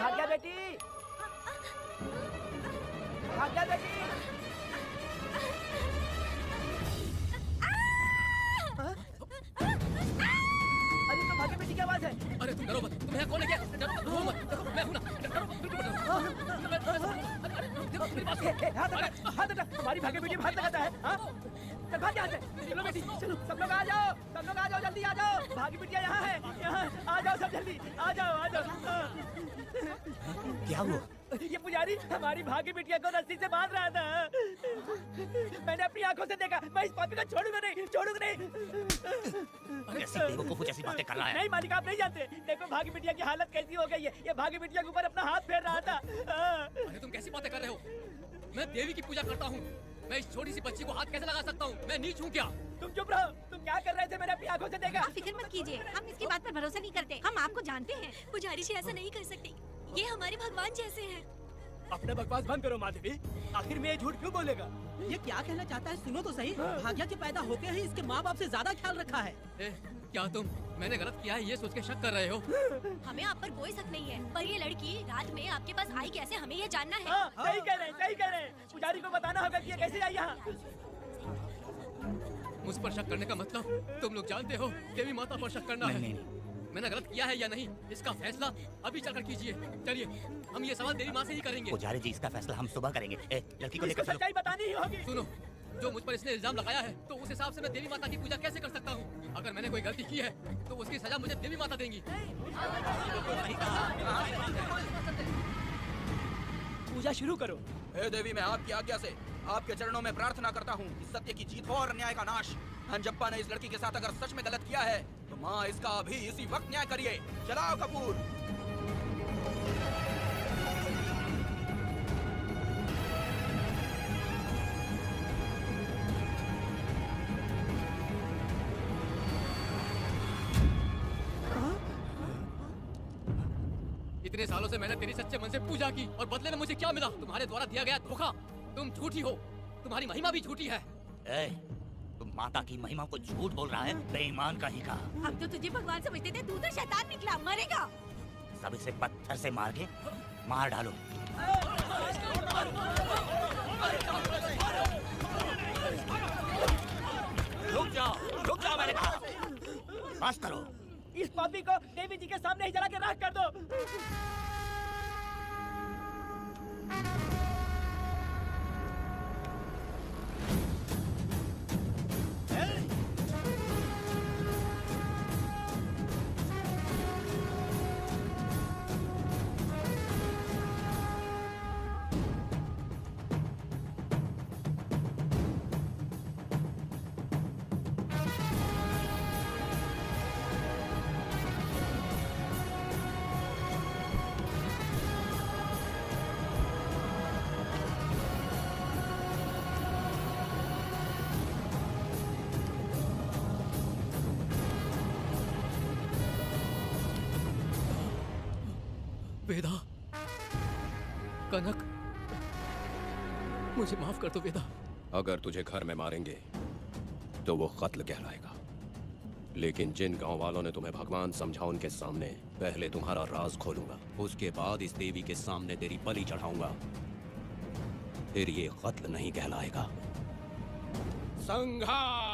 भाग्या बेटी, भाग्या बेटी। अरे तो भाग्या बेटी की आवाज है। अरे तुम डरो मत, तुम यहाँ कौन है? क्या डरो मत, रो मत, देखो मैं हूँ ना। डरो मत, बिल्कुल मत डरो। हाथ हटा, तुम्हारी भाग्य बेटी हाथ लगाता है। हाँ? चल भाग यहाँ से। चलो बेटी, चलो सब लोग आ जाओ, सब लोग आ जाओ, जल्दी आ जाओ। भाग्य बिटिया यहाँ है, यहाँ आ जाओ सब जल्दी, आ जाओ, आ जाओ। क्या हुआ? ये पुजारी हमारी भाग्य बिटिया को रस्सी से बांध रहा था। मैंने अपनी आंखों से देखा। मैं इस पापी को छोड़ूंगा नहीं, छोड़ूंगा नहीं। ऐसी बेवकूफों जैसी बातें कर रहा है। नहीं मालिक, आप नहीं जानते। देखो भाग्य बिटिया की हालत कैसी हो गई है। ये भाग्य बिटिया के ऊपर अपना हाथ फेर रहा था। अरे तुम कैसी बातें कर रहे हो? मैं देवी की पूजा करता हूँ। मैं इस छोटी सी बच्ची को हाथ कैसे लगा सकता हूँ? मैं नीच हूँ क्या? तुम चुप रहो। तुम क्या कर रहे थे? मैंने अपनी आंखों से देखा। आप फिक्र मत कीजिए, हम इसकी बात पर भरोसा नहीं करते। हम आपको जानते हैं। पुजारी जी ऐसा नहीं कर सकती, ये हमारे भगवान जैसे हैं। अपना बकवास बंद करो माधवी। आखिर में ये झूठ क्यों बोलेगा? ये क्या कहना चाहता है सुनो तो सही। भाग्या के पैदा होते ही इसके माँ बाप से ज्यादा ख्याल रखा है। क्या तुम मैंने गलत किया है ये सोच के शक कर रहे हो? हमें आप पर कोई शक नहीं है, पर ये लड़की रात में आपके पास आई कैसे, हमें ये जानना है। सही कह रहे हैं, सही कह रहे हैं। पुजारी को बताना होगा कि ये कैसे आई यहाँ। मुझ पर शक करने का मतलब तुम लोग जानते हो देवी माता पर शक करना है। मैंने गलत किया है या नहीं, इसका फैसला अभी चलकर कीजिए। चलिए हम ये सवाल देवी माँ से ही करेंगे। पुजारी जी इसका फैसला हम सुबह करेंगे। लड़की को लेकर सच्चाई बतानी ही होगी। सुनो, जो मुझ पर इसने इल्जाम लगाया है तो उस हिसाब से मैं देवी माता की पूजा कैसे कर सकता हूँ? अगर मैंने कोई गलती की है तो उसकी सजा मुझे देवी माता देंगी। पूजा शुरू करो। हे देवी, मैं आपकी आज्ञा से आपके चरणों में प्रार्थना करता हूँ कि सत्य की जीत हो और न्याय का नाश। अंजप्पा ने इस लड़की के साथ अगर सच में गलत किया है तो माँ इसका अभी इसी वक्त न्याय करिए। चलाओ कपूर। इतने सालों से मैंने तेरी सच्चे मन से पूजा की और बदले में मुझे क्या मिला? तुम्हारे द्वारा दिया गया धोखा। तुम झूठी हो, तुम्हारी महिमा भी झूठी है। तुम माता की महिमा को झूठ बोल रहा है, बेईमान कहीं का। हम तो तुझे भगवान समझते थे, तू तो शैतान निकला, मरेगा। सब इसे पत्थर से मार के मार डालो। रुक जाओ मैंने कहा। बस करो। इस पापी को देवी जी के सामने ही जला के राख कर दो। वेदा, कनक, मुझे माफ कर दो वेदा। अगर तुझे घर में मारेंगे तो वो कत्ल कहलाएगा, लेकिन जिन गांव वालों ने तुम्हें भगवान समझा उनके सामने पहले तुम्हारा राज खोलूंगा, उसके बाद इस देवी के सामने तेरी बलि चढ़ाऊंगा, फिर ये कत्ल नहीं कहलाएगा। संघार।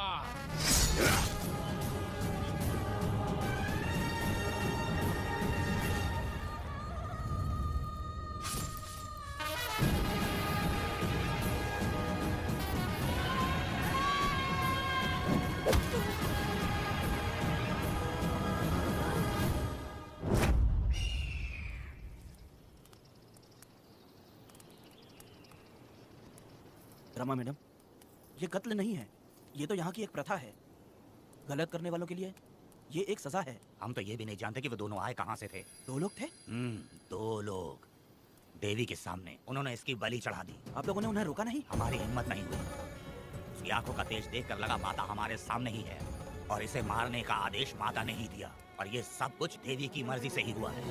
रमा मैडम, ये कत्ल नहीं है, ये तो यहाँ की एक प्रथा है। गलत करने वालों के लिए ये एक सजा है। हम तो ये भी नहीं जानते कि वो दोनों आए कहाँ से थे। 2 लोग थे? 2 लोग देवी के सामने, उन्होंने इसकी बलि चढ़ा दी। आप लोगों ने उन्हें रोका नहीं? हमारी हिम्मत नहीं हुई। उसकी आंखों का तेज देखकर लगा माता हमारे सामने ही है और इसे मारने का आदेश माता ने ही दिया, और ये सब कुछ देवी की मर्जी से ही हुआ है।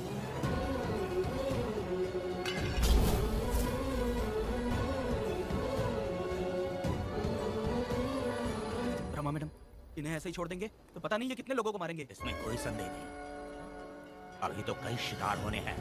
रमा मैडम, इन्हें ऐसे ही छोड़ देंगे तो पता नहीं ये कितने लोगों को मारेंगे। इसमें कोई संदेह नहीं, अभी तो कई शिकार होने हैं।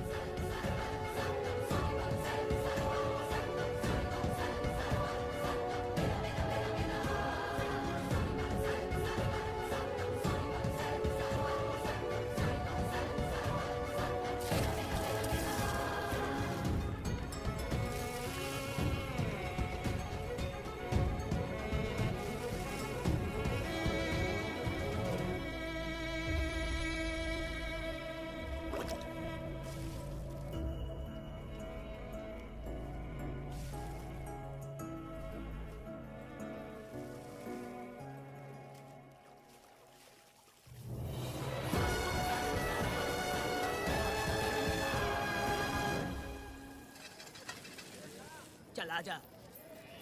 चल आजा।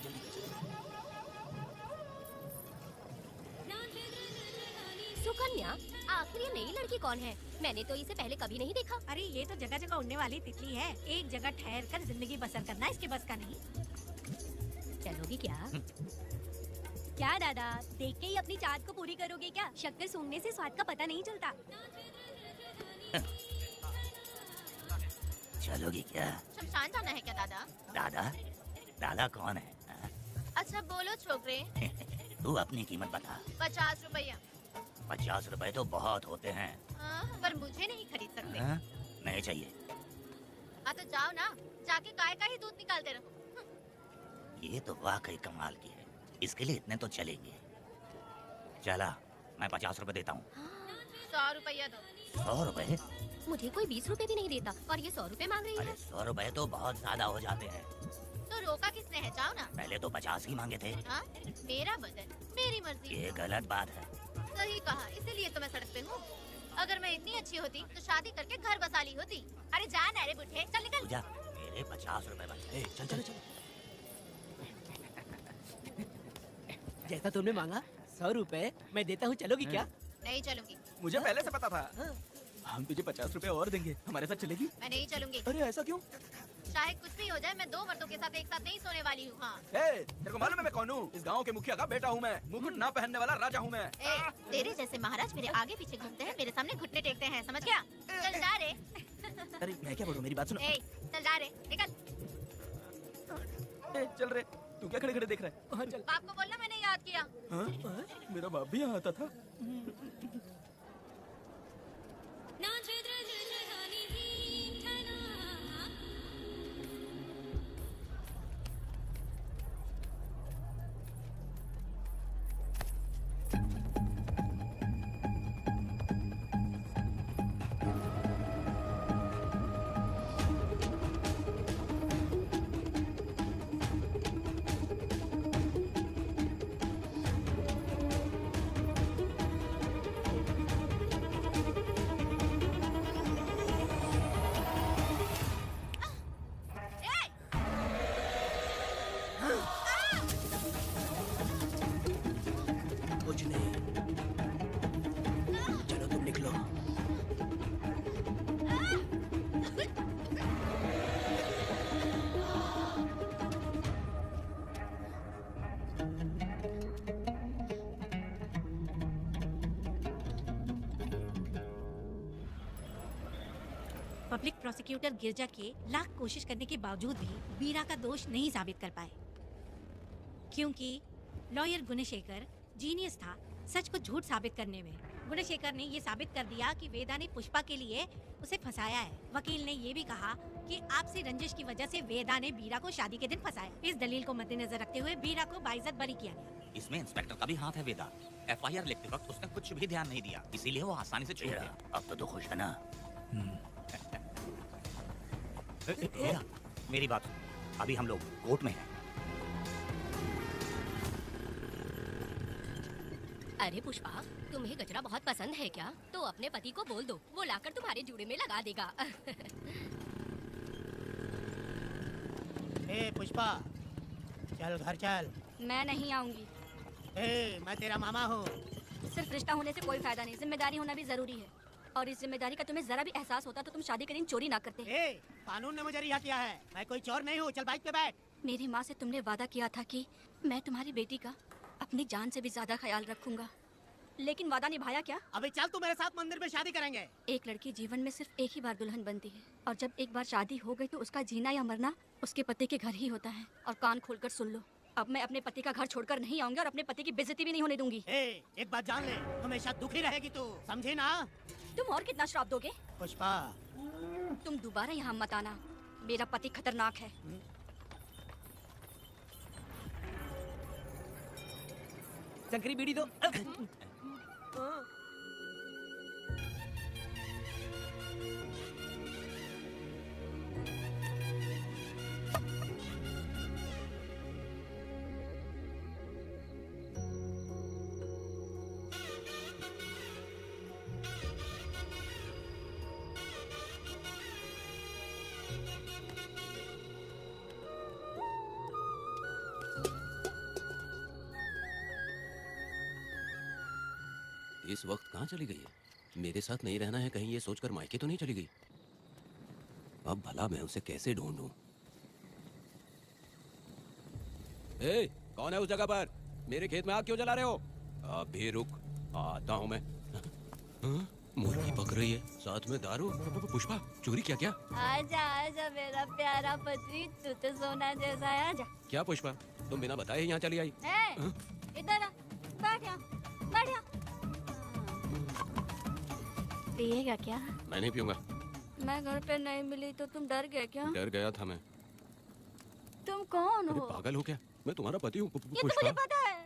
जल्दी कर। अनन्या, आखिर ये नई लड़की कौन है? मैंने तो इसे पहले कभी नहीं देखा। अरे ये तो जगह जगह उड़ने वाली तितली है। एक जगह ठहर कर जिंदगी बसर करना इसके बस का नहीं। चलोगी क्या? क्या दादा, देख के ही अपनी चाहत को पूरी करोगे क्या? शक्कर सूंघने से स्वाद का पता नहीं चलता। चलोगी क्या? शमशान जाना है क्या दादा? दादा? दादा कौन है? अच्छा बोलो छोकरे। तू अपनी कीमत बता। 50 रुपया। 50 रुपए तो बहुत होते हैं। पर मुझे नहीं खरीद सकते। नहीं चाहिए। हाँ तो जाओ ना, जाके गाय का ही दूध निकालते रहो। ये तो वाकई कमाल की है। इसके लिए इतने तो चलेंगे। चला, मैं 50 रुपए देता हूँ। 100 रुपया दो। 100 रुपए? मुझे कोई 20 रुपए भी नहीं देता और ये 100 रुपए मांग रही है। अरे 100 रुपए तो बहुत ज्यादा हो जाते हैं। तो रोका किसने है? जाओ ना। पहले तो 50 ही मांगे थे। हाँ? मेरा बदन, मेरी मर्जी। ये गलत बात है। सही कहा, इसीलिए तो मैं सड़क पे हूँ। अगर मैं इतनी अच्छी होती तो शादी करके घर बसा ली होती। अरे जा ना रे बुढ़े, चल निकल। जा, मेरे 50 रुपए बचे। चल चल चल। जैसा तुमने मांगा 100 रुपए मैं देता हूँ, चलोगी क्या? नहीं चलूंगी। मुझे पहले से पता था। हम तुझे 50 रुपए और देंगे, हमारे साथ चलेगी? मैं नहीं चलूंगी। अरे ऐसा क्यों? चाहे कुछ भी हो जाए, मैं 2 मर्दों के साथ एक साथ नहीं सोने वाली हूँ। हाँ। तेरे को मालूम है मैं कौन हूँ? इस गांव के मुखिया का बेटा हूँ मैं। मुकुट ना पहनने वाला राजा हूँ मैं। तेरे जैसे महाराज मेरे आगे पीछे घूमते हैं, मेरे सामने घुटने टेकते हैं, समझ गया? चल जा रे। अरे मैं क्या बोलूँ, मेरी बात सुनो। चल जा रे, निकल। चल रे, तू क्या खड़े खड़े देख रहा है? बाप को बोलना मैंने याद किया। मेरा बाप भी यहाँ आता था। कुछ नहीं, चलो तुम निकलो। पब्लिक प्रोसिक्यूटर गिरजा के लाख कोशिश करने के बावजूद भी बीरा का दोष नहीं साबित कर पाए, क्योंकि लॉयर गुणशेखर जीनियस था सच को झूठ साबित करने में। गुणशेखर ने ये साबित कर दिया कि वेदा ने पुष्पा के लिए उसे फंसाया है। वकील ने ये भी कहा कि आपसी रंजिश की वजह से वेदा ने बीरा को शादी के दिन फंसाया। इस दलील को मद्देनजर रखते हुए बीरा को बाइज्जत बरी किया गया। इसमें इंस्पेक्टर का भी हाथ है वेदा। FIR लिखते वक्त उसने कुछ भी ध्यान नहीं दिया, इसीलिए वो आसानी से छूट गया। अब तो खुश है ना? वेदा, मेरी बात सुन। अभी हम लोग कोर्ट में हैं। अरे पुष्पा, तुम्हें गजरा बहुत पसंद है क्या? तो अपने पति को बोल दो, वो लाकर तुम्हारे जूड़े में लगा देगा। ए पुष्पा, चल घर चल। मैं नहीं आऊंगी। मैं तेरा मामा हूँ। सिर्फ रिश्ता होने से कोई फायदा नहीं, जिम्मेदारी होना भी जरूरी है। और इस जिम्मेदारी का तुम्हें जरा भी एहसास होता तो तुम शादी के दिन चोरी ना करते। कानून ने मुझे रिहा किया है, मैं कोई चोर नहीं हूँ। चल बाइक पे बैठ। मेरी माँ से तुमने वादा किया था कि मैं तुम्हारी बेटी का अपनी जान से भी ज्यादा ख्याल रखूंगा, लेकिन वादा निभाया क्या? अभी चल, तू मेरे साथ मंदिर में शादी करेंगे। एक लड़की जीवन में सिर्फ एक ही बार दुल्हन बनती है, और जब एक बार शादी हो गई तो उसका जीना या मरना उसके पति के घर ही होता है। और कान खोलकर सुन लो, अब मैं अपने पति का घर छोड़कर नहीं आऊंगी और अपने पति की बेइज्जती भी नहीं होने दूंगी। एक बात जान ले, हमेशा दुखी रहेगी तू, समझी ना? तुम और कितना श्राप दोगे? पुष्पा, तुम दोबारा यहाँ मत आना, मेरा पति खतरनाक है। शंकरी बीड़ी दो। इस वक्त कहाँ चली गई है? मेरे साथ नहीं रहना है कहीं ये सोचकर मायके तो नहीं चली गई? अब भला मैं उसे कैसे ढूंढूं? ए, कौन है उस जगह पर? मेरे खेत में आग क्यों जला रहे हो? अभी रुक, आता हूँ मैं। हाँ? मुर्गी पक रही है, साथ में दारू। पुष्पा, चोरी क्या? क्या आजा आजा मेरा प्यारा पति, तू तो सोना जैसा है, आजा। क्या पुष्पा, तुम बिना बताए ही यहाँ चली आई? इधर आ, बैठ यहाँ, बैठ यहाँ। पिएगा क्या? मैं नहीं पीऊंगा। मैं घर पे नहीं मिली तो तुम डर गए क्या? डर गया था मैं। तुम कौन हो? पागल हो क्या? मैं तुम्हारा पति हूँ। ये तो मुझे पता है।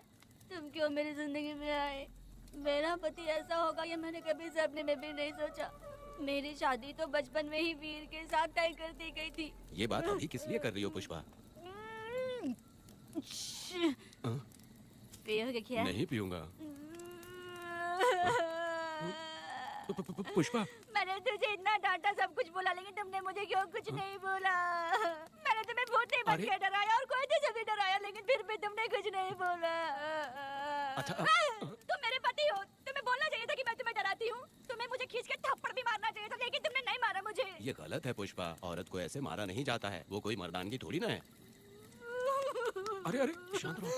तुम क्यों मेरी जिंदगी में आए? मेरा पति ऐसा होगा ये मैंने कभी सपने में भी नहीं सोचा। मेरी शादी तो बचपन में ही वीर के साथ तय कर दी गई थी। ये बात अभी किस लिए कर रही हो पुष्पा? पियोगे क्या? नहीं पीऊंगा। पुष्पा, मैंने तुझे इतना डांटा, सब कुछ बोला, लेकिन तुमने मुझे क्यों कुछ नहीं बोला? मैंने तुम्हें भूत नहीं बन के डराया और कोई तुझे भी डराया, लेकिन फिर भी तुमने कुछ नहीं बोला। तुम मेरे पति हो, तुम्हें बोलना चाहिए था कि मैं तुम्हें डराती हूँ। तुम्हें मुझे खींच के थप्पड़ भी मारना चाहिए था, लेकिन तुमने नहीं मारा मुझे। ये गलत है पुष्पा, औरत को ऐसे मारा नहीं जाता है, वो कोई मर्दानगी थोड़ी ना है। अरे अरे शांत रहो।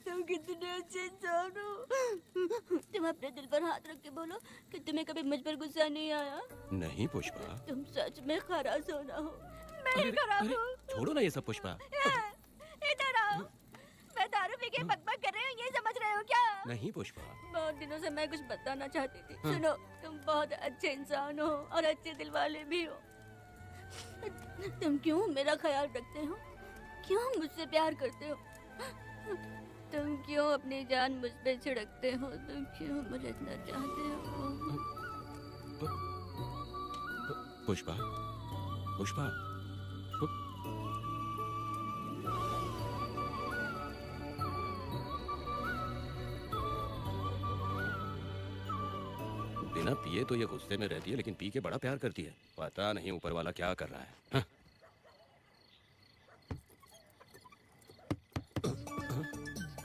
तुम कितने अच्छे इंसान हो। तुम अपने दिल पर हाथ रख के बोलो कि तुम्हें कभी मुझ पर गुस्सा नहीं आया। नहीं पुष्पा, तुम सच में खराब सोना हो। मैं ही खराब हूँ। छोड़ो ना ये सब पुष्पा। इधर आओ। मैं दारू पी के बकबक कर रही हूँ, ये समझ रहे हो क्या? नहीं पुष्पा। बहुत दिनों से मैं कुछ बताना चाहती थी। सुनो, तुम बहुत अच्छे इंसान हो और अच्छे दिल वाले भी हो। तुम क्यों मेरा ख्याल रखते हो? क्यों मुझसे प्यार करते हो? तुम क्यों अपनी जान मुझ पे छिड़कते हो? तुम क्यों मुझे इतना चाहते हो? पुष्पा, पुष्पा, बिना पिए तो ये गुस्से में रहती है, लेकिन पी के बड़ा प्यार करती है। पता नहीं ऊपर वाला क्या कर रहा है। हाँ?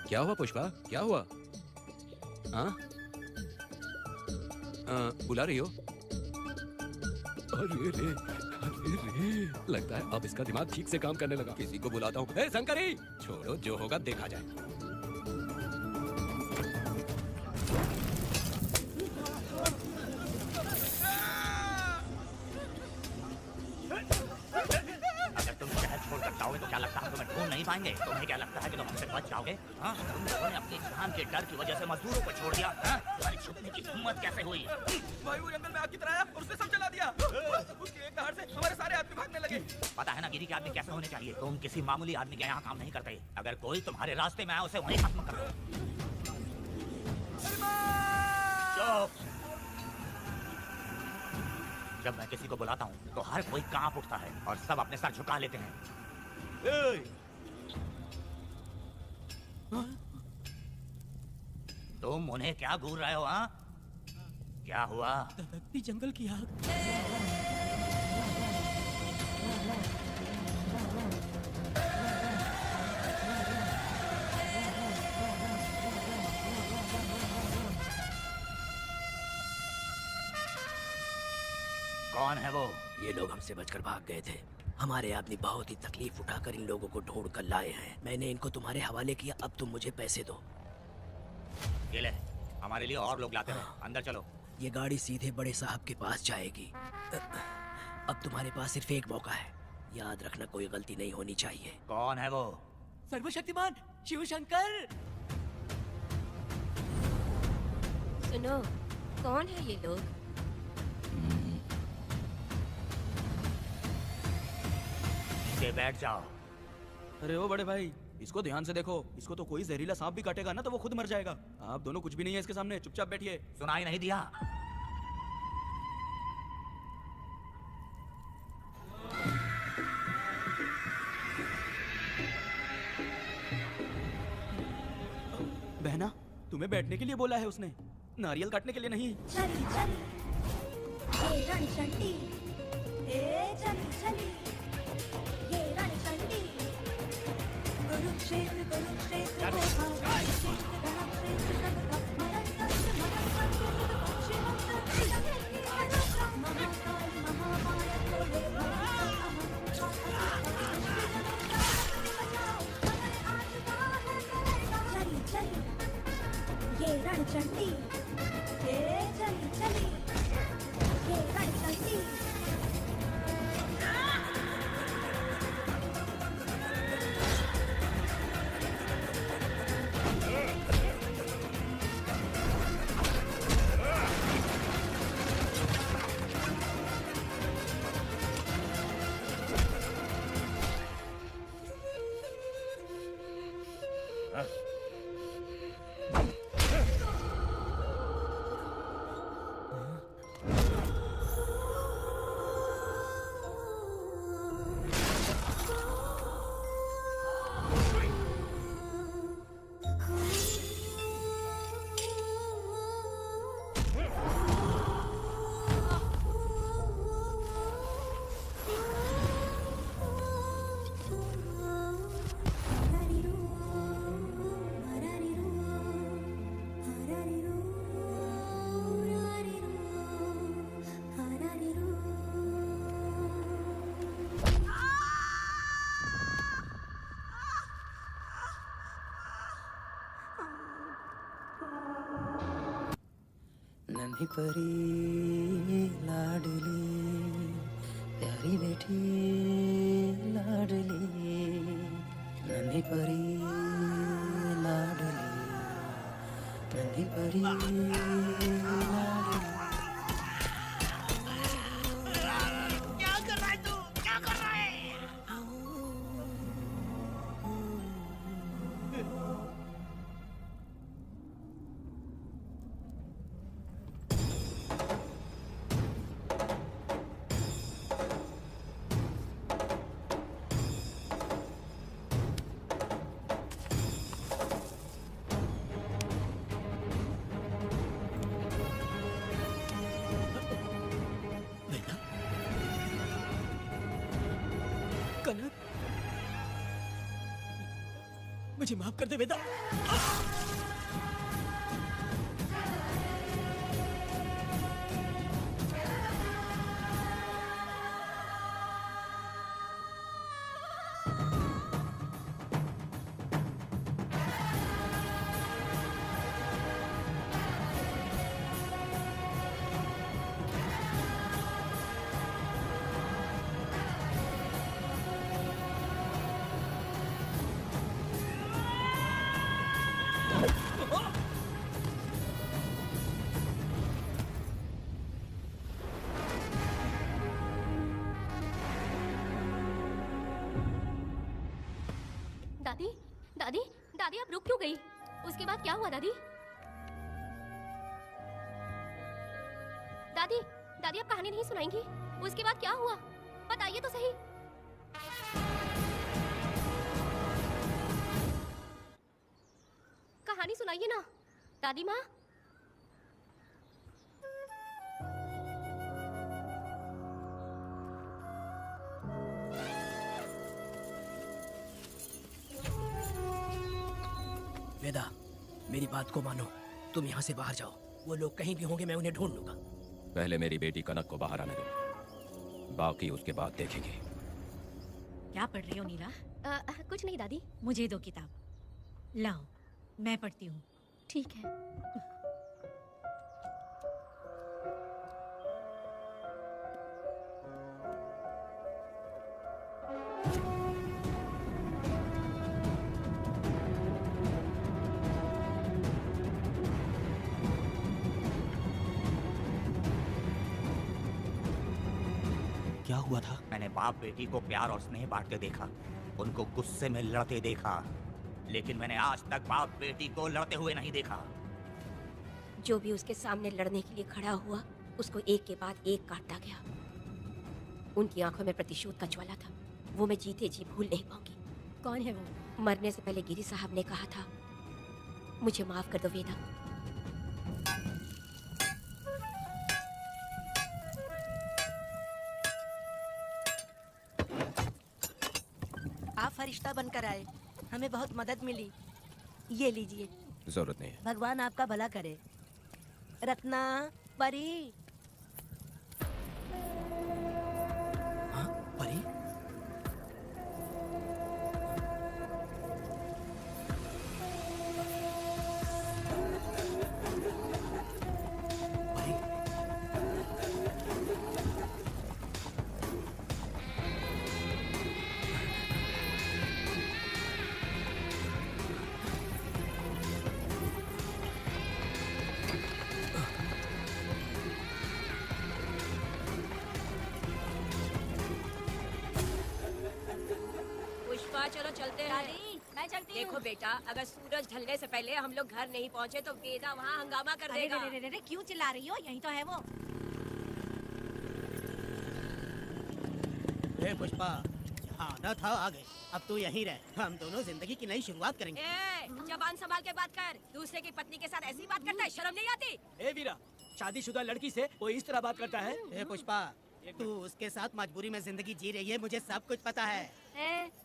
क्या हुआ पुष्पा, क्या हुआ? हाँ? बुला रही हो? अरे रे, अरे रे, लगता है अब इसका दिमाग ठीक से काम करने लगा। किसी को बुलाता हूँ। ए शंकरी, छोड़ो, जो होगा देखा जाए। तो क्या लगता है तुम्हें ढूंढ नहीं पाएंगे? तुम्हें क्या लगता है कि तुम हमसे बच जाओगे? हाँ? तुम लोगों ने अपनी जान के डर की वजह से मजदूरों को छोड़ दिया। हाँ? तुम्हारी छुपने की हिम्मत कैसे हुई? भाई वो जंगल में आग की तरह आया और उसने सब जला दिया। उसकी एक दहाड़ से हमारे सारे आदमी भागने लगे। पता है ना गिरी के आदमी कैसे होने चाहिए? तुम किसी मामूली आदमी के यहाँ काम नहीं करते। अगर कोई तुम्हारे रास्ते में आए उसे वहीं खत्म कर दो। चुप। जब मैं किसी को बुलाता हूँ तो हर कोई कांप उठता है और सब अपने सर झुका लेते हैं। तुम उन्हें क्या घूर रहे हो? हाँ? क्या हुआ? धधकती जंगल की आग। कौन है वो? ये लोग हमसे बचकर भाग गए थे। हमारे आदमी बहुत ही तकलीफ उठाकर इन लोगों को ढूंढ कर लाए हैं। मैंने इनको तुम्हारे हवाले किया, अब तुम मुझे पैसे दो। ये ले, हमारे लिए और लोग लाते हैं। अंदर चलो। ये गाड़ी सीधे बड़े साहब के पास जाएगी। अब तुम्हारे पास सिर्फ एक मौका है, याद रखना कोई गलती नहीं होनी चाहिए। कौन है वो? सर्वशक्तिमान शिव शंकर। सुनो, कौन है ये लोग? बैठ जाओ। अरे ओ बड़े भाई, इसको ध्यान से देखो। इसको तो कोई जहरीला सांप भी काटेगा ना तो वो खुद मर जाएगा। आप दोनों कुछ भी नहीं है इसके सामने, चुपचाप बैठिए। सुनाई नहीं दिया? बहना, तुम्हें बैठने के लिए बोला है उसने, नारियल काटने के लिए नहीं। चली चली, ये रानी चंडी, ए चली चली, ये रानी चंडी, कुरुक्षेत्र कुरुक्षेत्र को भागा, कुरुक्षेत्र कुरुक्षेत्र को भागा, नन्ही परी लाडली प्यारी बेटी लाडली नन्ही परी लाडली नन्ही परी लाडली। क्या कर रहा है तू? क्या कर रहा है? कनक, मुझे माफ कर दे वेदा। दादी, दादी, दादी आप रुक क्यों गई? उसके बाद क्या हुआ दादी? दादी, दादी आप कहानी नहीं सुनाएंगी? उसके बाद क्या हुआ? बताइए तो सही। कहानी सुनाइए ना, दादी माँ। वेदा, मेरी बात को मानो, तुम यहाँ से बाहर जाओ। वो लोग कहीं भी होंगे, मैं उन्हें ढूंढ लूंगा। पहले मेरी बेटी कनक को बाहर आने दो, बाकी उसके बाद देखेंगे। क्या पढ़ रही हो नीला? कुछ नहीं दादी। मुझे दो किताब। लाओ, मैं पढ़ती हूँ। ठीक है। क्या हुआ था? मैंने बाप बेटी को प्यार और स्नेह बांटते देखा, उनको गुस्से में लड़ते देखा, लेकिन मैंने आज तक बाप बेटी को लड़ते हुए नहीं देखा। जो भी उसके सामने लड़ने के लिए खड़ा हुआ, उसको एक के बाद एक काटता गया। उनकी आंखों में प्रतिशोध का ज्वाला था, वो मैं जीते जी भूल नहीं पाऊंगी। कौन है वो? मरने से पहले गिरी साहब ने कहा था, मुझे माफ कर दो वेदा। आप फरिश्ता बनकर आए, हमें बहुत मदद मिली। ये लीजिए। जरूरत नहीं है। भगवान आपका भला करे। रत्ना, परी। हाँ, परी? चलो चलते हैं। दादी, मैं चलती हूँ। देखो बेटा, अगर सूरज ढलने से पहले हम लोग घर नहीं पहुँचे तो वेदा वहाँ हंगामा कर देगा। अरे क्यों चिल्ला रही हो? यही तो है वो। ए पुष्पा, आना था आ गए। अब तू यहीं रह, हम दोनों जिंदगी की नई शुरुआत करेंगे। जबान संभाल के बात कर। दूसरे की पत्नी के साथ ऐसी बात करता है, शर्म नहीं आती? ए वीरा, शादीशुदा लड़की से कोई इस तरह बात करता है? ए पुष्पा, तू उसके साथ मजबूरी में जिंदगी जी रही है, मुझे सब कुछ पता है।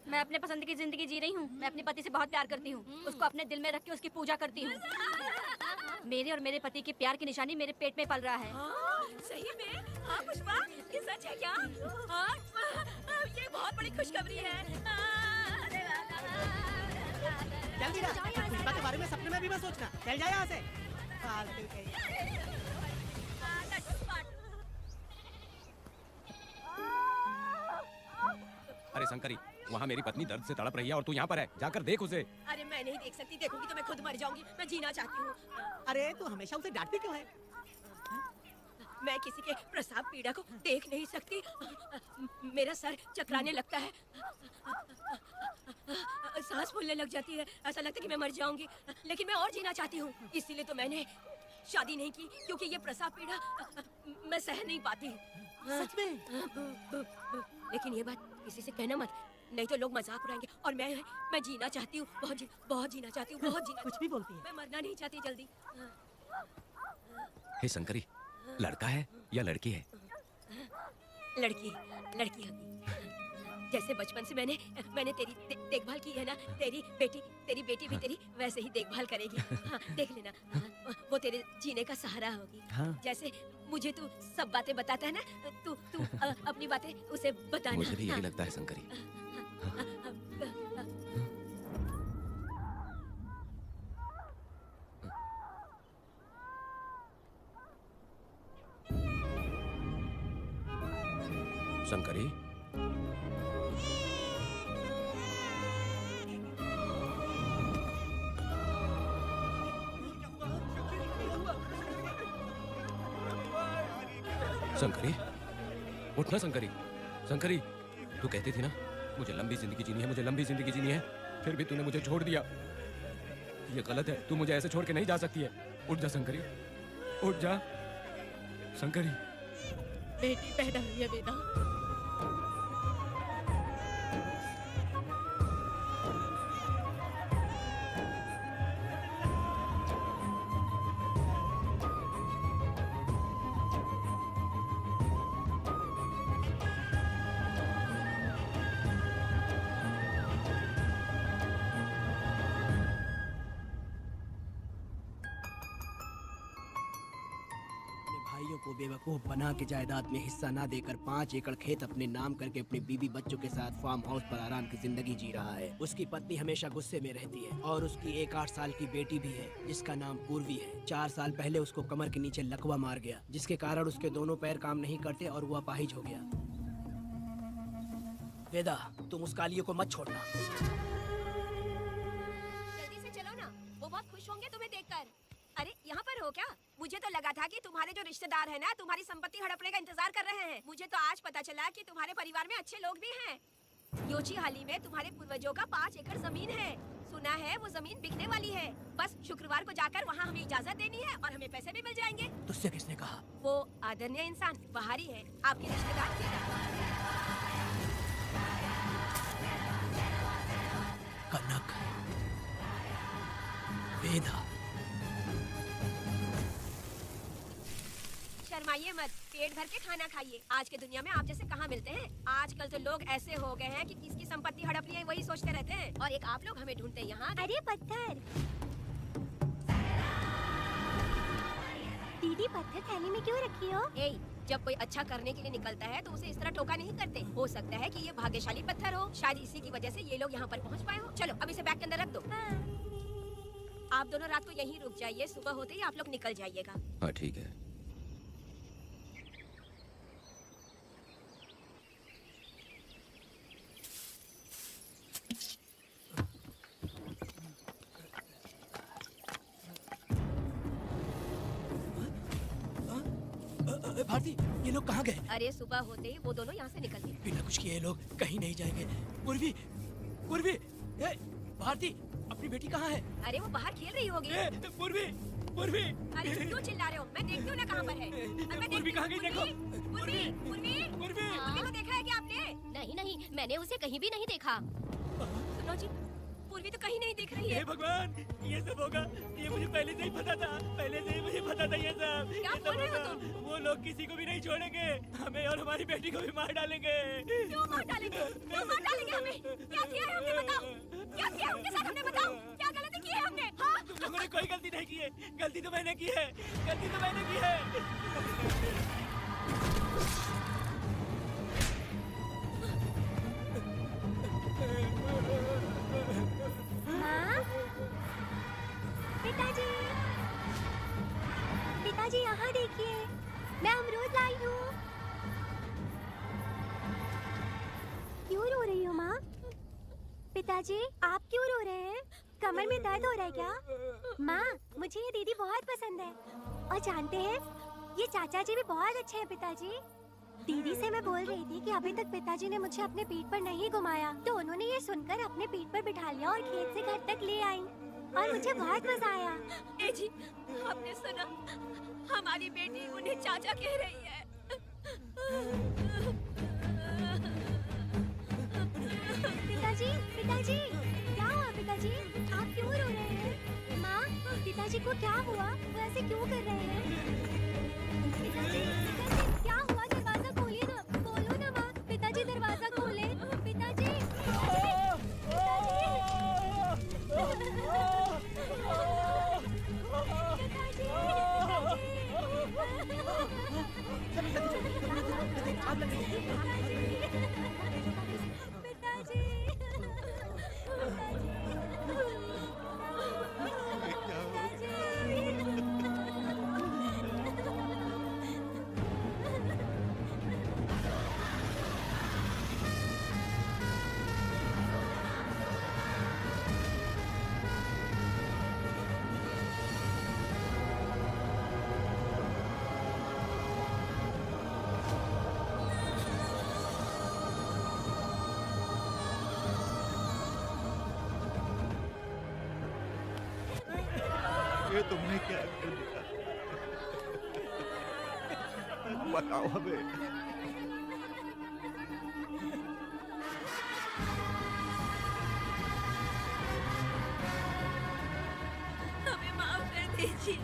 मैं अपने पसंद की जिंदगी जी रही हूँ। मैं अपने पति से बहुत प्यार करती हूँ, उसको अपने दिल में रख के उसकी पूजा करती हूँ। मेरे और मेरे पति के प्यार की निशानी मेरे पेट में पल रहा है। सही में? हाँ पुष्पा, ये सच है क्या? हाँ, ये बहुत बड़ी खुशखबरी है। जल्दी रह, पुष्पा के बारे में सपने में भी मत सोचना। चल जा यहाँ से। फालतू के। शंकरी, वहाँ मेरी पत्नी दर्द से तड़प रही है और तू यहाँ पर है। जाकर देख उसे। अरे मैं नहीं देख सकती, देखूंगी तो मैं खुद मर जाऊंगी। मैं जीना चाहती हूँ। अरे तू हमेशा उसे डांटती क्यों है? मैं किसी के प्रसाव पीड़ा को देख नहीं सकती। मेरा सर चकराने लगता है, सांस फूलने लग जाती है, ऐसा लगता है कि मैं मर जाऊंगी। लेकिन मैं और जीना चाहती हूँ, इसीलिए तो मैंने शादी नहीं की, क्योंकि ये प्रसाव पीड़ा मैं सह नहीं पाती। सच में? लेकिन ये बात किसी से कहना मत, नहीं तो लोग मजाक उड़ाएंगे। और मैं जीना चाहती हूँ, बहुत जीना चाहती हूँ, बहुत जीना। कुछ भी बोलती है। मैं मरना नहीं चाहती जल्दी। हे शंकरी, लड़का है या लड़की है? लड़की होगी। जैसे बचपन से मैंने तेरी देखभाल की है ना, तेरी बेटी भी तेरी वैसे ही देखभाल करेगी। हाँ, देख लेना, वो तेरे जीने का सहारा होगी। हाँ। जैसे मुझे तू सब बातें बताता है ना, तू अपनी बातें उसे बताना। मुझे भी यही लगता है शंकरी। शंकरी, शंकरी, उठना शंकरी। शंकरी, तू कहती थी ना मुझे लंबी जिंदगी जीनी है, मुझे लंबी जिंदगी जीनी है, फिर भी तूने मुझे छोड़ दिया। ये गलत है, तू मुझे ऐसे छोड़ के नहीं जा सकती है। उठ जा शंकरी, उठ जा शंकरी। बेटी पैदा हुई है वेदा। को बेवकूफ बना के जायदाद में हिस्सा ना देकर 5 एकड़ खेत अपने नाम करके अपने बीवी बच्चों के साथ फार्म हाउस पर आराम की जिंदगी जी रहा है। उसकी पत्नी हमेशा गुस्से में रहती है और उसकी एक 8 साल की बेटी भी है जिसका नाम पूर्वी है। 4 साल पहले उसको कमर के नीचे लकवा मार गया, जिसके कारण उसके दोनों पैर काम नहीं करते और वो अपाहिज हो गया। वेदा, तुम उस कालियों को मत छोड़ना। जल्दी से चलो ना, वो बहुत खुश होंगे तुम्हें देखकर। अरे यहाँ पर हो क्या? मुझे तो लगा था कि तुम्हारे जो रिश्तेदार हैं ना, तुम्हारी संपत्ति हड़पने का इंतजार कर रहे हैं। मुझे तो आज पता चला कि तुम्हारे परिवार में अच्छे लोग भी हैं। योची हाली में तुम्हारे पूर्वजों का 5 एकड़ जमीन है। सुना है वो जमीन बिकने वाली है। बस शुक्रवार को जाकर वहाँ हमें इजाजत देनी है और हमें पैसे भी मिल जाएंगे। तुझसे किसने कहा? वो आदरणीय इंसान बाहरी है, आपके रिश्तेदार थे। कनक, वेदा, शर्माइए मत, पेट भर के खाना खाइए। आज के दुनिया में आप जैसे कहाँ मिलते हैं। आजकल तो लोग ऐसे हो गए हैं कि किसकी संपत्ति हड़प ली है वही सोचते रहते हैं। और एक आप लोग हमें ढूंढते हैं यहाँ। अरे पत्थर, दीदी पत्थर थैली में क्यों रखी हो? जब कोई अच्छा करने के लिए निकलता है तो उसे इस तरह टोका नहीं करते। हो सकता है कि ये भाग्यशाली पत्थर हो, शायद इसी की वजह से ये लोग यहाँ पर पहुँच पाए हो। चलो अब इसे बैग के अंदर रख दो। आप दोनों रात को यहीं रुक जाइए, सुबह होते ही आप लोग निकल जाइएगा। हाँ ठीक है। भारती, ये लोग कहाँ गए? अरे सुबह होते ही वो दोनों यहाँ से निकल गए। बिना कुछ किए ये लोग कहीं नहीं जाएंगे। पूर्वी, पूर्वी, ए, भारती, अपनी बेटी कहाँ है? अरे वो बाहर खेल रही होगी। पूर्वी, पूर्वी। अरे क्यों चिल्ला रहे हो? मैं देखती हूँ ना कहाँ पर है। पूर्वी कहाँ गई देखो। पूर्वी, पूर्वी, पूर्वी को देखा है क्या आपने? नहीं, मैंने उसे कहीं भी नहीं देखा। सुनो जी, पूर्वी तो कहीं नहीं दिख रही है। हे भगवान, ये सब होगा, ये मुझे पहले से ही पता था। पहले से ही मुझे पता था ये सब। क्या बोल रहे हो तुम? वो लोग किसी को भी नहीं छोड़ेंगे, हमें और हमारी बेटी को भी मार डालेंगे। क्यों मार डालेंगे? क्यों मार डालेंगे हमें? क्या किया है हमने बताओ? क्या किया है उनके साथ हमने बताओ? क्या गलती की है हमने? हाँ? तुम लोगों ने कोई गलती नहीं की है। गलती तो मैंने की है, गलती तो मैंने की है। पिताजी, पिताजी यहाँ देखिए, मैं अमरूद लाई हूँ। क्यों रो रही हो माँ? पिताजी, आप क्यों रो रहे हैं? कमर में दर्द हो रहा है क्या? माँ, मुझे ये दीदी बहुत पसंद है। और जानते हैं, ये चाचा जी भी बहुत अच्छे हैं पिताजी। दीदी से मैं बोल रही थी कि अभी तक पिताजी ने मुझे अपने पीठ पर नहीं घुमाया, तो उन्होंने ये सुनकर अपने पीठ पर बिठा लिया और खेत से घर तक ले आई और मुझे बहुत मजा आया। ए जी, आपने सुना? हमारी बेटी उन्हें चाचा कह रही है। पिताजी, पिताजी, क्या हुआ पिताजी? आप क्यों रो रहे हैं? माँ, पिताजी को क्या हुआ? वो ऐसे क्यों कर रहे हैं? पिताजी, पिताजी, क्या हुआ? दरवाजा खोलिए ना, बोलो ना माँ। पिताजी दरवाजा खोले, पिताजी, ये तुमने क्या कर दिया? बताओ हमें। हमें माफ कर दीजिए।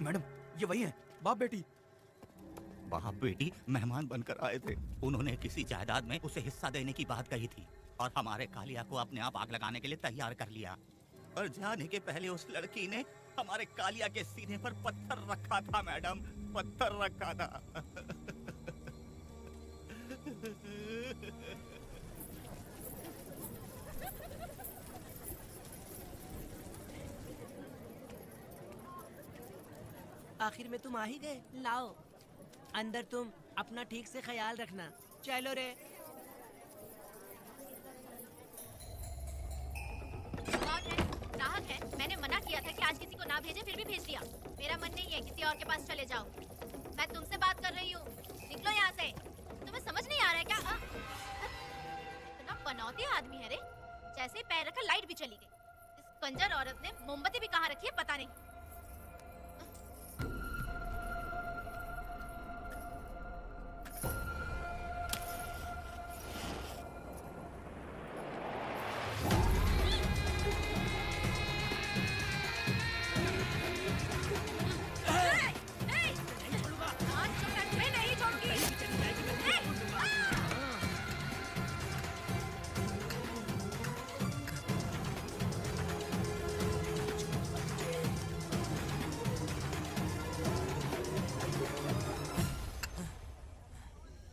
मैडम, ये वही है, बाप बेटी। बाप बेटी मेहमान बनकर आए थे। उन्होंने किसी जायदाद में उसे हिस्सा देने की बात कही थी और हमारे कालिया को अपने आप आग लगाने के लिए तैयार कर लिया। और जाने के पहले उस लड़की ने हमारे कालिया के सीने पर पत्थर रखा था मैडम, पत्थर रखा था। आखिर में तुम आ ही गए। लाओ अंदर, तुम अपना ठीक से ख्याल रखना। चलो रे। नाहक है। मैंने मना किया था कि आज किसी को ना भेजे, फिर भी भेज दिया। मेरा मन नहीं है, किसी और के पास चले जाओ। मैं तुमसे बात कर रही हूँ, निकलो यहाँ से। तुम्हें समझ नहीं आ रहा है क्या? इतना पनौती आदमी है रे, जैसे ही पैर रखा लाइट भी चली गई। इस कंजर औरत ने मोमबत्ती भी कहाँ रखी है पता नहीं।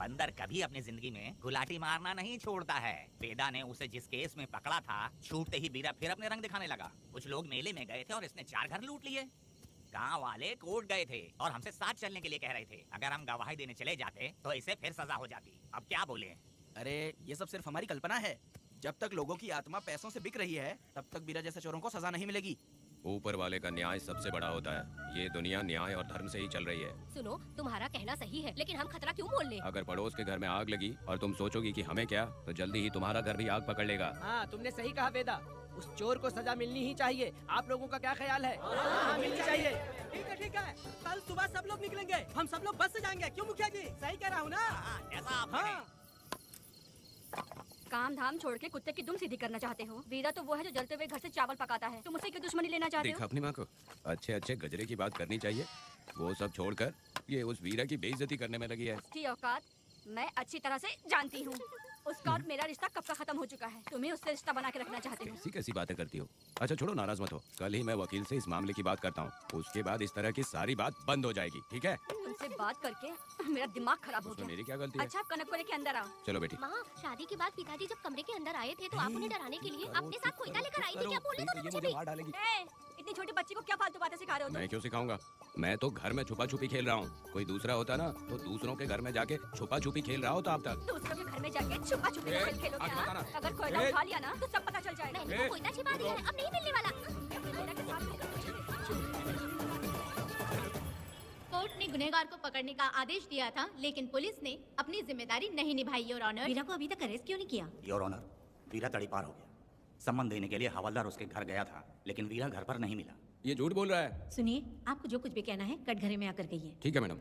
बंदर कभी अपनी जिंदगी में गुलाटी मारना नहीं छोड़ता है। वेदा ने उसे जिस केस में पकड़ा था, छूटते ही बीरा फिर अपने रंग दिखाने लगा। कुछ लोग मेले में गए थे और इसने 4 घर लूट लिए। गांव वाले कोर्ट गए थे और हमसे साथ चलने के लिए कह रहे थे। अगर हम गवाही देने चले जाते तो इसे फिर सजा हो जाती। अब क्या बोले? अरे ये सब सिर्फ हमारी कल्पना है। जब तक लोगों की आत्मा पैसों से बिक रही है, तब तक बीरा जैसे चोरों को सजा नहीं मिलेगी। ऊपर वाले का न्याय सबसे बड़ा होता है। ये दुनिया न्याय और धर्म से ही चल रही है। सुनो, तुम्हारा कहना सही है, लेकिन हम खतरा क्यों मोल लें? अगर पड़ोस के घर में आग लगी और तुम सोचोगी कि हमें क्या, तो जल्दी ही तुम्हारा घर भी आग पकड़ लेगा। हाँ, तुमने सही कहा वेदा। उस चोर को सजा मिलनी ही चाहिए। आप लोगों का क्या ख्याल है? हाँ, मिलनी चाहिए। ठीक है। कल सुबह सब लोग निकलेंगे। हम सब लोग बस से जाएंगे। क्यों मुखिया जी? सही कह रहा हूँ ना? हाँ। काम धाम छोड़ के कुत्ते की दुम सीधी करना चाहते हो? वीरा तो वो है जो जलते हुए घर से चावल पकाता है। तुम उससे क्यों दुश्मनी लेना चाहते देखा हो? अपनी माँ को, अच्छे अच्छे गजरे की बात करनी चाहिए। वो सब छोड़कर ये उस वीरा की बेइज्जती करने में लगी है। उसकी औकात मैं अच्छी तरह से जानती हूँ। उसका और मेरा रिश्ता कब का खत्म हो चुका है। तुम्हें उससे रिश्ता बना के रखना चाहते हो। कैसी कैसी बातें करती हो। अच्छा छोड़ो, नाराज मत हो। कल ही मैं वकील से इस मामले की बात करता हूँ। उसके बाद इस तरह की सारी बात बंद हो जाएगी, ठीक है? तुमसे बात करके मेरा दिमाग खराब हो उसमें गया। मेरी क्या गलती है? अच्छा, कनक को लेके अंदर आओ। चलो बेटी। माँ, शादी के बाद पिताजी जब कमरे के अंदर आए थे तो आप उन्हें डराने के लिए अपने साथ कोयता लेकर आई थी। क्या बोले तो ये मुझे मार डालेगी। इतनी छोटी बच्ची को क्या फालतू बातें सिखा रहे हो तुम? मैं क्यों सिखाऊंगा? मैं तो घर में छुपा छुपी खेल रहा हूँ। कोई दूसरा होता ना तो दूसरों के घर में जाके छुपा छुपी खेल रहा होता अब तक। दूसरों के घर में जाके छुपा छुपी खेल खेलोगे? हाँ? अगर कोयला उठा लिया ना तो सब पता चल जाएगा। मैंने तो कोयता छिपा दिया है, अब नहीं मिलने वाला। कोर्ट ने गुनहगार को पकड़ने का आदेश दिया था, लेकिन पुलिस ने अपनी जिम्मेदारी नहीं निभाई। योर ऑनर, वीरा को अभी तक अरेस्ट क्यों नहीं किया? योर ऑनर, वीरा तड़ीपार हो गया। सम्मन देने के लिए हवलदार उसके घर गया था, लेकिन वीरा घर पर नहीं मिला। ये झूठ बोल रहा है। सुनिए, आपको जो कुछ भी कहना है कटघरे में आकर कहिए। ठीक है मैडम।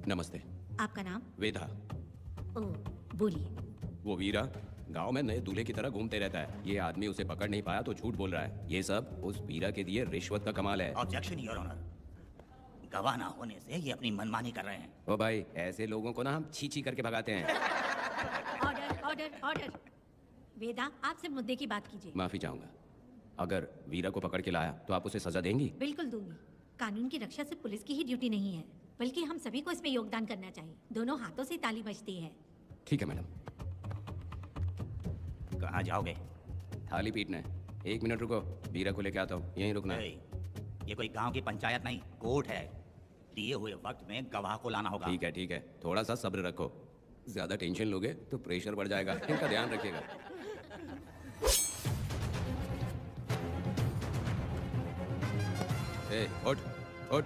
नमस्ते। आपका नाम? वेदा। ओ, बोलिए। वो वीरा गांव में नए दूल्हे की तरह घूमते रहता है। ये आदमी उसे पकड़ नहीं पाया तो झूठ बोल रहा है। ये सब उस वीरा के दिए रिश्वत का कमाल है। ऑब्जेक्शन योर ऑनर, गवाह ना होने से ये अपनी मनमानी कर रहे हैं। ओ भाई, ऐसे लोगों को ना हम छी करके भगाते हैं। Order order order. वेदा, आपसे मुद्दे की बात कीजिए। माफी चाहूंगा। अगर वीरा को पकड़ के लाया तो आप उसे सजा देंगी? बिल्कुल दूंगी। कानून की रक्षा सिर्फ पुलिस की ही ड्यूटी नहीं है, बल्कि हम सभी को इसमें योगदान करना चाहिए। दोनों हाथों से ताली बजती है। ठीक है मैडम। कहाँ जाओगे? थाली पीटना है। 1 मिनट रुको, वीरा को लेके आता हूँ। यहीं रुकना है। ये कोई गांव की पंचायत नहीं, कोर्ट है। दिए हुए वक्त में गवाह को लाना होगा। ठीक है, थोड़ा सा सब्र रखो। ज्यादा टेंशन लोगे तो प्रेशर बढ़ जाएगा। इनका ध्यान रखिएगा। उठ उठ।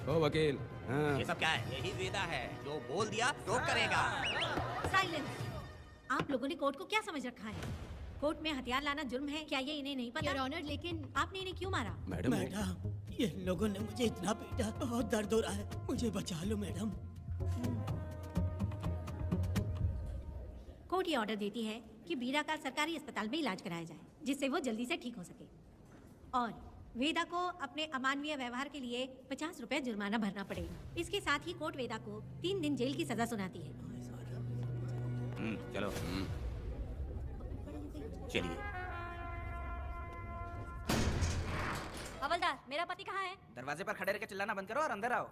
ओ वकील। हाँ। ये सब क्या है? यही वेदा है, जो बोल दिया तो करेगा। साइलेंस। आप लोगों ने कोर्ट को क्या समझ रखा है? कोर्ट में हथियार लाना जुर्म है, क्या ये इन्हें नहीं पता? योर ऑनर, लेकिन आपने इन्हें क्यों मारा? मैडम, ये लोगों ने मुझे इतना पीटा, बहुत दर्द हो रहा है, मुझे बचा लो मैडम। कोर्ट ये ऑर्डर देती है कि वीरा का सरकारी अस्पताल में इलाज कराया जाए, जिससे वो जल्दी से ठीक हो सके। और वेदा को अपने अमानवीय व्यवहार के लिए 50 रुपए जुर्माना भरना पड़ेगा। इसके साथ ही कोर्ट वेदा को 3 दिन जेल की सजा सुनाती है। चलो। चलिए। हवलदार, मेरा पति कहाँ है? दरवाजे पर खड़े रहकर चिल्लाना बंद करो और अंदर आओ।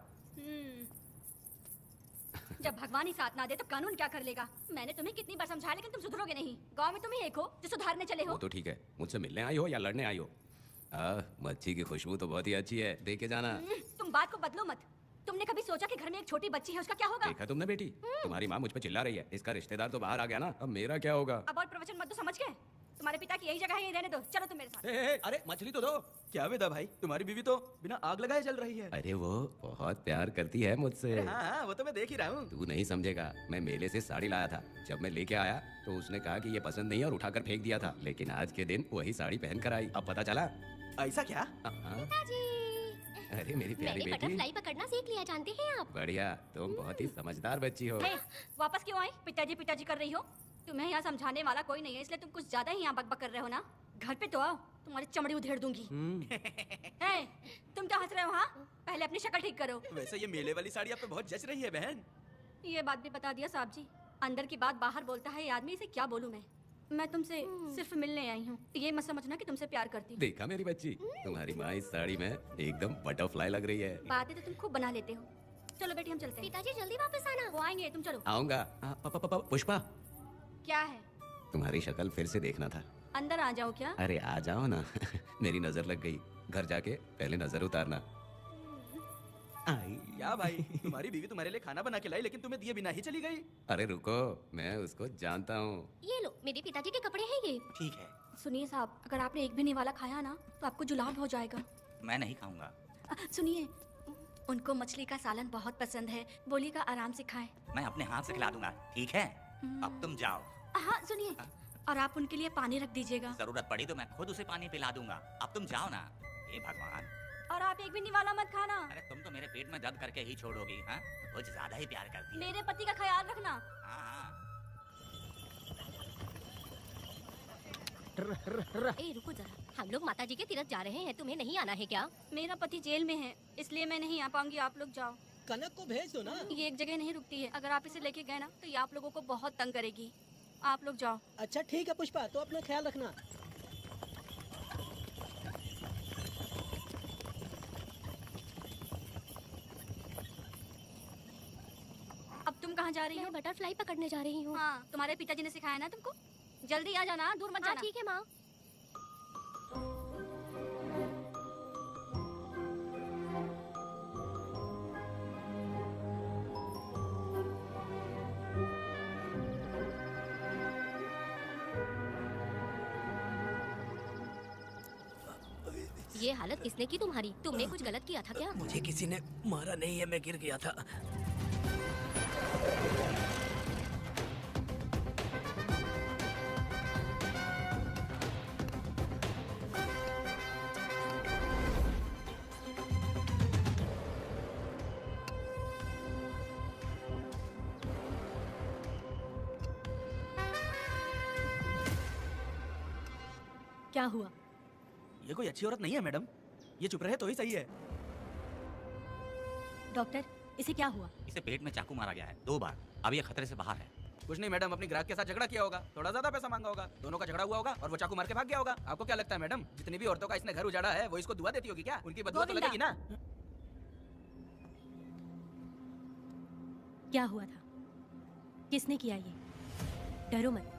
जब भगवान ही साथ ना दे तो कानून क्या कर लेगा? मैंने तुम्हें कितनी बार समझाया, लेकिन तुम सुधरोगे नहीं। गांव में तुम ही एक हो जो सुधारने चले हो। वो तो ठीक है, मुझसे मिलने आई हो या लड़ने आई हो? मच्छी की खुशबू तो बहुत ही अच्छी है, देखे जाना। तुम बात को बदलो मत। तुमने कभी सोचा कि घर में एक छोटी बच्ची है, उसका क्या होगा? देखा तुमने बेटी? तुम्हारी माँ मुझ पे चिल्ला रही है। इसका रिश्तेदार तो बाहर आ गया ना, अब मेरा क्या होगा? अब और प्रवचन मत दो, समझ गए? तुम्हारे पिता की यही जगह है, यही रहने दो। चलो तुम मेरे साथ। अरे मछली तो दो। क्या वेदा भाई, तुम्हारी बीवी तो बिना आग लगाए जल रही है। अरे वो बहुत प्यार करती है मुझसे। हाँ, वो तो मैं देख ही रहा हूँ। तू नहीं समझेगा, मैं मेले से साड़ी लाया था। जब मैं लेके आया तो उसने कहा कि ये पसंद नहीं है और उठाकर फेंक दिया था। लेकिन आज के दिन वही साड़ी पहन कर आई। अब पता चला। ऐसा क्या? अरे मेरी प्यारी मैंने बेटी। बटरफ्लाई पकड़ना सीख लिया, जानते हैं आप? बढ़िया, तुम बहुत ही समझदार बच्ची हो। वापस क्यों आई? पिताजी कर रही हो? तुम्हें यहाँ समझाने वाला कोई नहीं है, इसलिए तुम कुछ ज्यादा ही यहाँ बकबक कर रहे हो ना। घर पे तो आओ, तुम्हारी चमड़ी उधेड़ दूंगी। तुम क्या हंस रहे हो? हाँ, पहले अपनी शक्ल ठीक करो। वैसे ये मेले वाली साड़ी आप पे बहुत जच रही है बहन। ये बात भी बता दिया साहब जी। अंदर की बात बाहर बोलता है ये आदमी, इसे क्या बोलूं मैं तुमसे सिर्फ मिलने आई हूँ। ये मत समझना कि तुमसे प्यार करती हूँ। देखा मेरी बच्ची, तुम्हारी माँ इस साड़ी में एकदम बटरफ्लाई लग रही है। बातें तो तुम खूब बना लेते हो। चलो बेटी, हम चलते हैं। पिताजी जल्दी वापस आना। वो आएंगे, तुम चलो। आऊंगा। पुष्पा, क्या है? तुम्हारी शक्ल फिर से देखना था। अंदर आ जाओ क्या? अरे आ जाओ ना। मेरी नजर लग गई। घर जाके पहले नजर उतारना। क्या भाई, तुम्हारी बीवी तुम्हारे लिए खाना बना के लाई, लेकिन तुम्हें दिए बिना ही चली गई। अरे रुको, मैं उसको जानता हूँ। ये लो, मेरे पिताजी के कपड़े हैं ये। ठीक है। सुनिए साहब, अगर आपने एक भी नहीं वाला खाया ना तो आपको जुलाब हो जाएगा। मैं नहीं खाऊंगा। सुनिए, उनको मछली का सालन बहुत पसंद है, बोलिएगा आराम से खाए। मैं अपने हाथ से खिला दूंगा, ठीक है? अब तुम जाओ। हाँ सुनिए, और आप उनके लिए पानी रख दीजिएगा। जरूरत पड़ी तो मैं खुद उसे पानी पिला दूंगा। अब तुम जाओ ना। हे भगवान। और आप एक भी निवाला मत खाना। अरे तुम तो मेरे पेट में दर्द करके ही छोड़ोगी। हाँ, कुछ ज्यादा ही प्यार करती है। मेरे पति का ख्याल रखना। ए रुको जरा, हम लोग माताजी के तीरथ जा रहे हैं, तुम्हें नहीं आना है क्या? मेरा पति जेल में है, इसलिए मैं नहीं आ पाऊंगी। आप लोग जाओ। कनक को भेज दो ना। ये एक जगह नहीं रुकती है, अगर आप इसे लेके गए ना तो ये आप लोगों को बहुत तंग करेगी। आप लोग जाओ। अच्छा ठीक है पुष्पा, तो अपना ख्याल रखना। अब तुम कहाँ जा रही हो? बटरफ्लाई पकड़ने जा रही हूँ। हाँ, तुम्हारे पिताजी ने सिखाया ना तुमको। जल्दी आ जाना, दूर मत जाना। ठीक है माँ। ये हालत किसने की तुम्हारी? तुमने कुछ गलत किया था क्या? मुझे किसी ने मारा नहीं है, मैं गिर गया था। क्या हुआ? ये कोई अच्छी औरत नहीं है मैडम, ये चुप रहे तो ही सही है। डॉक्टर, इसे क्या हुआ? इसे पेट में चाकू मारा गया है 2 बार। अब ये खतरे से बाहर है। कुछ नहीं मैडम, अपनी ग्राहक के साथ झगड़ा किया होगा, थोड़ा ज्यादा पैसा मांगा होगा, दोनों का झगड़ा हुआ होगा और वो चाकू मार के भाग गया होगा। आपको क्या लगता है मैडम, जितनी भी औरतों का इसने घर उजाड़ा है वो इसको दुआ देती होगी क्या? उनकी बदुआ तो लगेगी ना। क्या हुआ था? किसने किया ये? डरो मत।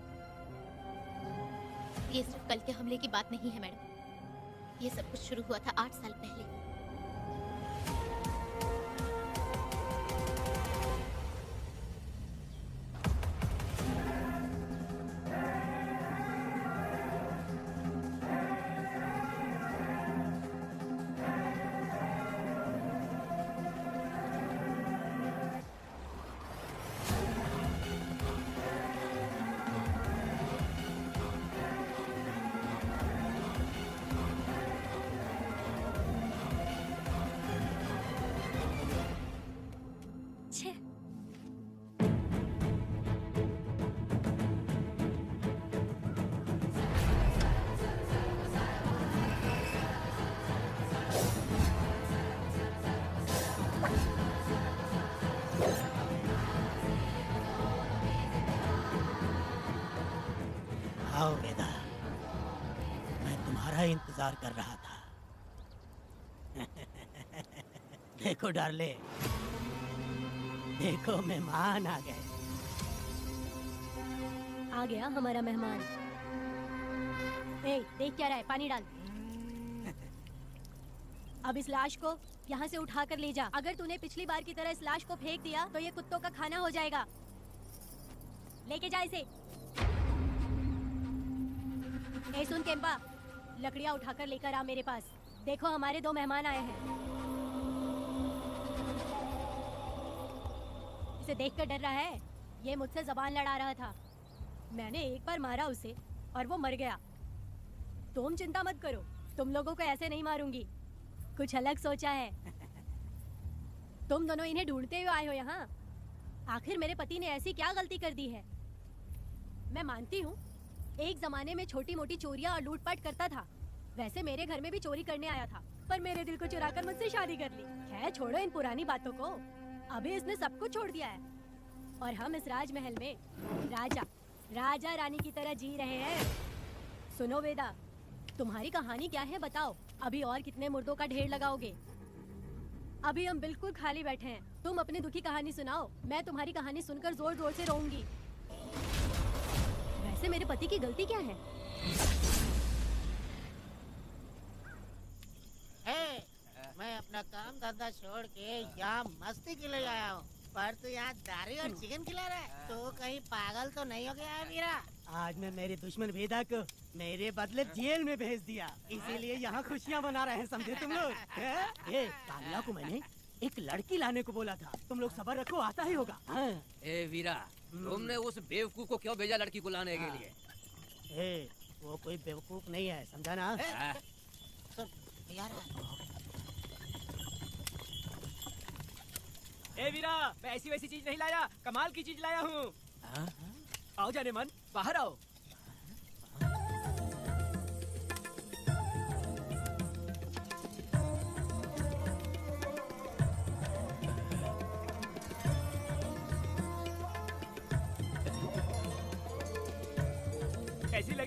ये सिर्फ कल के हमले की बात नहीं है मैडम। ये सब कुछ शुरू हुआ था 8 साल पहले। आओ वेदा, मैं तुम्हारा इंतजार कर रहा था। देखो डार्ले, देखो मेहमान आ गए। आ गया हमारा मेहमान। ए, देख क्या रहा है? पानी डाल। अब इस लाश को यहाँ से उठा कर ले जा। अगर तूने पिछली बार की तरह इस लाश को फेंक दिया तो ये कुत्तों का खाना हो जाएगा। लेके जा इसे। ए सुन केम्पा, लकड़ियाँ उठाकर लेकर आ मेरे पास। देखो हमारे 2 मेहमान आए हैं। इसे देखकर डर रहा है? ये मुझसे जबान लड़ा रहा था। मैंने एक बार मारा उसे और वो मर गया। तुम चिंता मत करो, तुम लोगों को ऐसे नहीं मारूंगी। कुछ अलग सोचा है। तुम दोनों इन्हें ढूंढते हुए आए हो यहाँ। आखिर मेरे पति ने ऐसी क्या गलती कर दी है? मैं मानती हूँ एक जमाने में छोटी मोटी चोरियां और लूटपाट करता था। वैसे मेरे घर में भी चोरी करने आया था, पर मेरे दिल को चुराकर मुझसे शादी कर ली। खैर छोड़ो इन पुरानी बातों को। अभी इसने सब कुछ छोड़ दिया है और हम इस राजमहल में राजा रानी की तरह जी रहे हैं। सुनो वेदा, तुम्हारी कहानी क्या है बताओ? अभी और कितने मुर्दों का ढेर लगाओगे? अभी हम बिल्कुल खाली बैठे हैं। तुम अपनी दुखी कहानी सुनाओ, मैं तुम्हारी कहानी सुनकर जोर जोर से रोऊंगी। वैसे मेरे पति की गलती क्या है? मैं अपना काम धंधा छोड़ के यहाँ मस्ती के लिए आया हूँ, पर तू यहाँ दारू और चिकन खिला रहा है। तो कहीं पागल तो नहीं हो गया है मीरा? आज मैं मेरे दुश्मन वेदा को मेरे बदले जेल में भेज दिया, इसीलिए यहाँ खुशियाँ मना रहे हैं, समझे तुम लोग? कामला को मैंने एक लड़की लाने को बोला था, तुम लोग सब्र रखो, आता ही होगा। ए वीरा, तुमने उस बेवकूफ को क्यों भेजा लड़की को लाने के लिए? वो कोई बेवकूफ नहीं है, समझा ना? ए वीरा, मैं ऐसी वैसी चीज नहीं लाया, कमाल की चीज लाया हूँ। आओ जाने मन, बाहर आओ।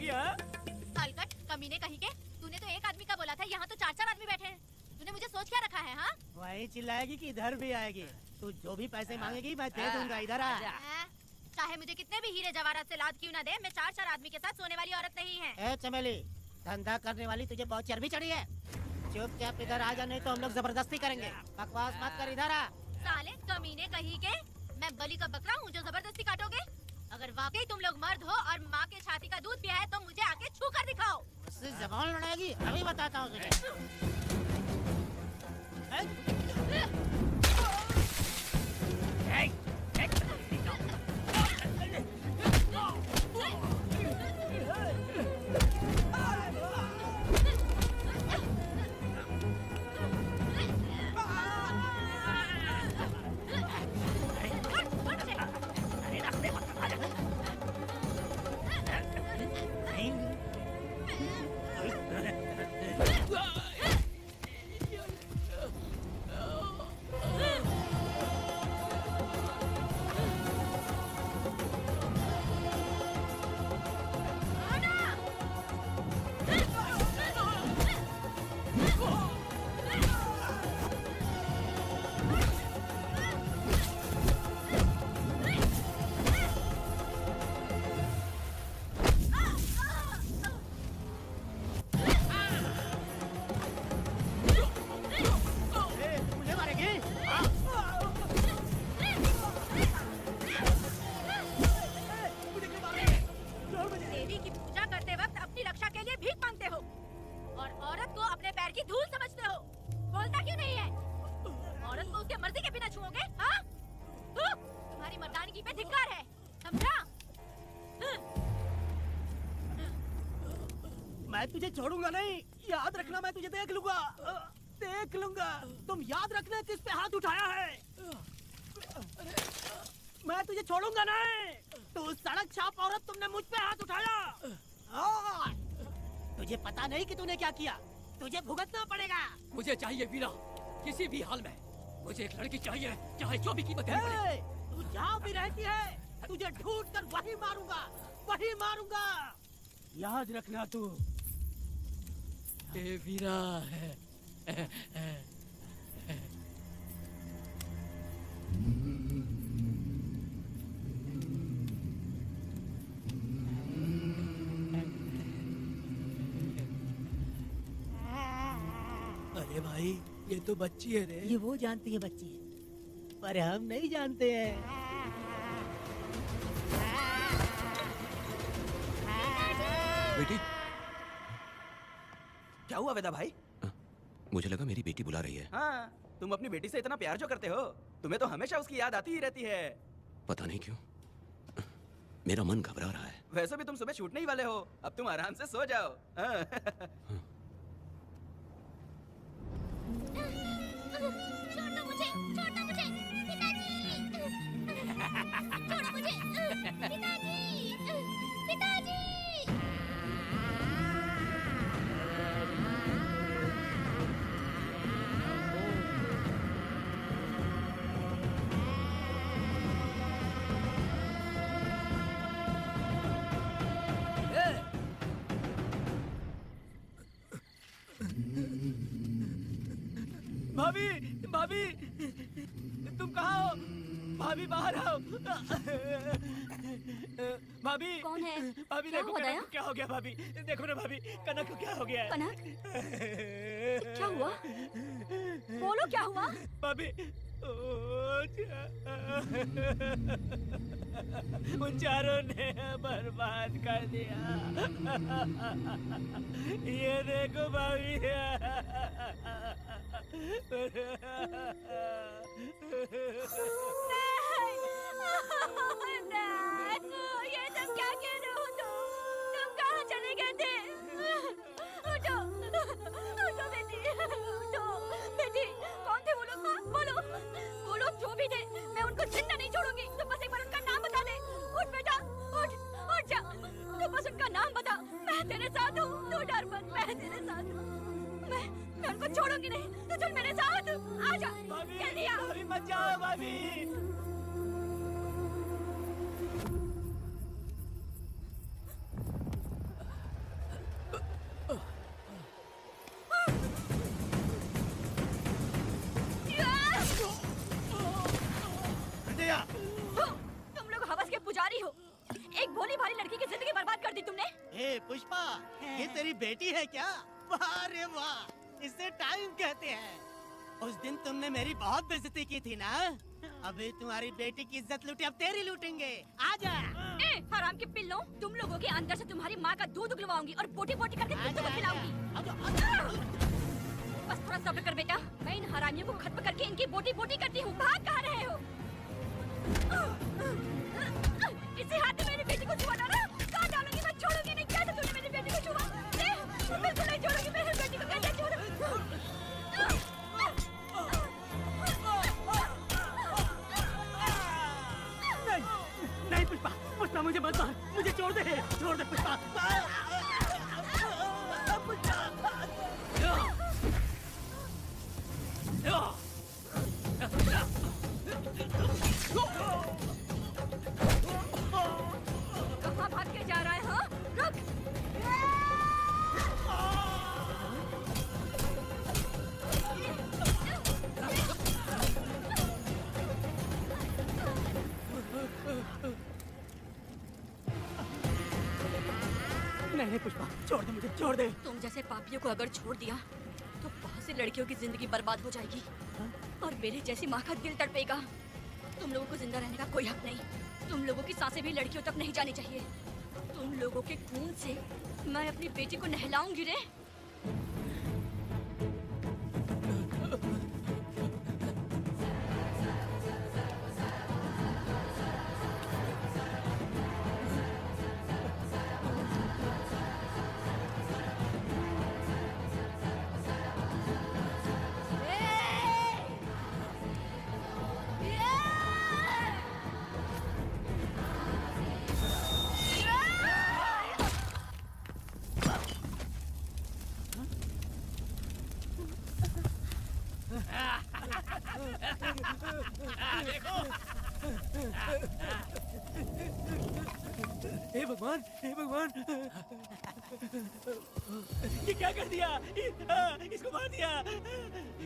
जाएगी। हाँ हलकट कमीने कहीं के, तूने तो एक आदमी का बोला था, यहाँ तो 4-4 आदमी बैठे हैं। तूने मुझे सोच क्या रखा है? हाँ वही चिल्लाएगी कि इधर भी आएगी। तू जो भी पैसे मांगेगी मैं दे दूंगा। इधर आ। चाहे मुझे कितने भी हीरे जवाहरात से लाद क्यों ना दे, मैं 4-4 आदमी के साथ सोने वाली औरत नहीं है। ए चमेली, धंधा करने वाली तुझे बहुत चर्बी चढ़ी है। चुपचाप इधर आ जा, नहीं तो हम लोग जबरदस्ती करेंगे। बकवास मत कर, इधर आ। साले कमीने कहीं के, मैं बलि का बकरा हूँ जो जबरदस्ती काटोगे? अगर वाकई तुम लोग मर्द हो और माँ के छाती का दूध पिया है तो मुझे आके छू कर दिखाओ। उससे जबान लड़ाएगी, अभी बताता हूँ तुझे। देवी की पूजा करते वक्त अपनी रक्षा के लिए भीख मांगते हो और औरत को अपने पैर की धूल समझते हो। बोलता क्यों नहीं है? औरत को उसके मर्जी के बिना छुओगे? हाँ? तुम्हारी मर्दानगी पे धिक्कार है, समझा? मैं तुझे छोड़ूंगा नहीं, याद रखना। मैं तुझे देख लूंगा, देख लूंगा। तुम याद रखना किस पे हाथ उठाया है। मैं तुझे छोड़ूंगा नहीं। तू सड़क छाप औरत, तुमने मुझ पे हाथ उठाया। तुझे पता नहीं कि तूने क्या किया, तुझे भुगतना पड़ेगा। मुझे चाहिए वीरा, किसी भी हाल में मुझे एक लड़की चाहिए, चाहे जो भी कीमत है। तू जहाँ भी रहती है तुझे ढूंढ कर वही मारूंगा, वही मारूंगा। याद रखना तू। ए वीरा है। अरे भाई, ये तो बच्ची है रे। ये वो जानती है बच्ची है, पर हम नहीं जानते हैं। बेटी, क्या हुआ वेदा भाई? मुझे लगा मेरी बेटी बुला रही है। हाँ, तुम अपनी बेटी से इतना प्यार जो करते हो, तुम्हें तो हमेशा उसकी याद आती ही रहती है। पता नहीं क्यों मेरा मन घबरा रहा है। वैसे भी तुम सुबह छूटने ही वाले हो, अब तुम आराम से सो जाओ। हाँ। छोड़ो मुझे, छोड़ो मुझे, पिताजी! छोड़ो मुझे, पिताजी! पिताजी! भाभी, भाभी, तुम कहाँ हो? भाभी बाहर आओ। भाभी, कौन है? भाभी क्या देखो हुआ कनक दया? को क्या हो गया। भाभी देखो ना, भाभी कनक को क्या हो गया है। कनक? क्या हुआ? बोलो क्या हुआ? भाभी, उन चारों ने बर्बाद कर दिया। ये देखो भाभी। डैड, ये सब क्या कह रहे हो तुम कहाँ चले गए थे? उठो, उठो बेटी, उठो। बेटी, कौन थे वो लोग? बोलो, वो लोग जो भी थे, मैं उनको जिंदा नहीं छोड़ूंगी। तुम बस एक बार उनका नाम बता दे। उठ बेटा, उठ, उठ जा। तू बस उनका नाम बता, मैं तेरे साथ हूँ। तू डर मत, मैं तेरे साथ हूँ। मैं उनको छोड़ूंगी नहीं। तू चल मेरे साथ, आ जा। जल्दी आ। भाभी मत जाओ भाभी। तेरी बेटी है क्या? वाह रे वाह, इसे टाइम कहते हैं। उस दिन तुमने मेरी बहुत बेइज्जती की थी ना? अभी तुम्हारी बेटी की इज्जत लूटी, अब तेरी लूटेंगे। आजा। हराम के पिल्लों, तुम लोगों के अंदर से तुम्हारी माँ का दूध उगलवाऊंगी और बोटी बोटी करके तुमको खिलाऊंगी। बस थोड़ा सब्र कर बेटा, मैं इन हरामियों को खत्म करके इनकी बोटी बोटी करती हूँ। भाग कहाँ रहे हो? इसी हाथ में मेरी बेटी को छुआ डाला। कहाँ डालूंगी मैं, छोड़ूंगी नहीं। कैसे तूने मेरी बेटी को छुआ? बिल्कुल नहीं छोड़ूंगी मेरी बेटी को। कैसे छोड़ूं? नहीं पुष्पा, पुष्पा मुझे मत मार, मुझे छोड़ दे पुष्पा। कहाँ भाग के जा रहा है? हाँ, रुक। नहीं पुष्पा, छोड़ दे मुझे, छोड़ दे। तुम जैसे पापियों को अगर छोड़ दिया तो बहुत सी लड़कियों की जिंदगी बर्बाद हो जाएगी और मेरी जैसी माँ का दिल तड़पेगा। तुम लोगों को जिंदा रहने का कोई हक नहीं। तुम लोगों की सांसें भी लड़कियों तक नहीं जानी चाहिए। तुम लोगों के खून से मैं अपनी बेटी को नहलाऊंगी रे। हे भगवान, हे भगवान, ये क्या कर दिया? इसको मार दिया।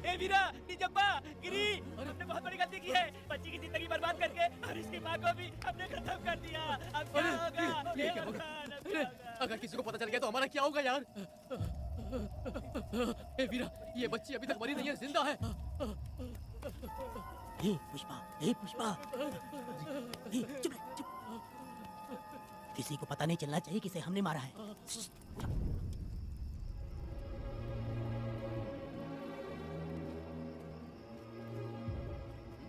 ए वीरा, निजब्बा, गिरी, हमने बहुत बड़ी गलती की है। बच्ची की जिंदगी बर्बाद करके और इसकी माँ को भी हमने खत्म कर दिया। अब क्या होगा? ये क्या होगा? अगर किसी को पता चल गया तो हमारा क्या होगा यार? ए वीरा, ये बच्ची अभी तक मरी नहीं है, जिंदा है। हे पुष्पा, हे पुष्पा, चुप रह, चुप। किसी को पता नहीं चलना चाहिए किसे हमने मारा है।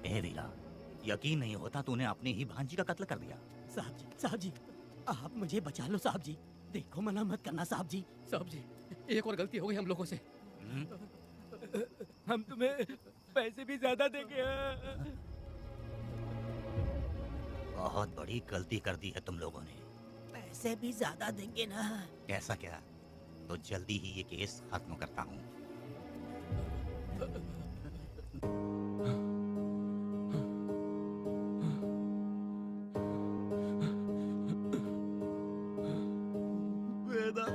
ए वीरा, यकीन नहीं होता तूने अपनी ही भांजी का कत्ल कर दिया। साहब जी, आप मुझे बचा लो साहब जी। देखो मना मत करना साहब जी। साहब जी, एक और गलती हो गई हम लोगों से। हम तुम्हें पैसे भी ज्यादा देंगे। बहुत बड़ी गलती कर दी है तुम लोगों ने। पैसे भी ज्यादा देंगे ना? ऐसा क्या? तो जल्दी ही ये केस खत्म करता हूँ। वेदा,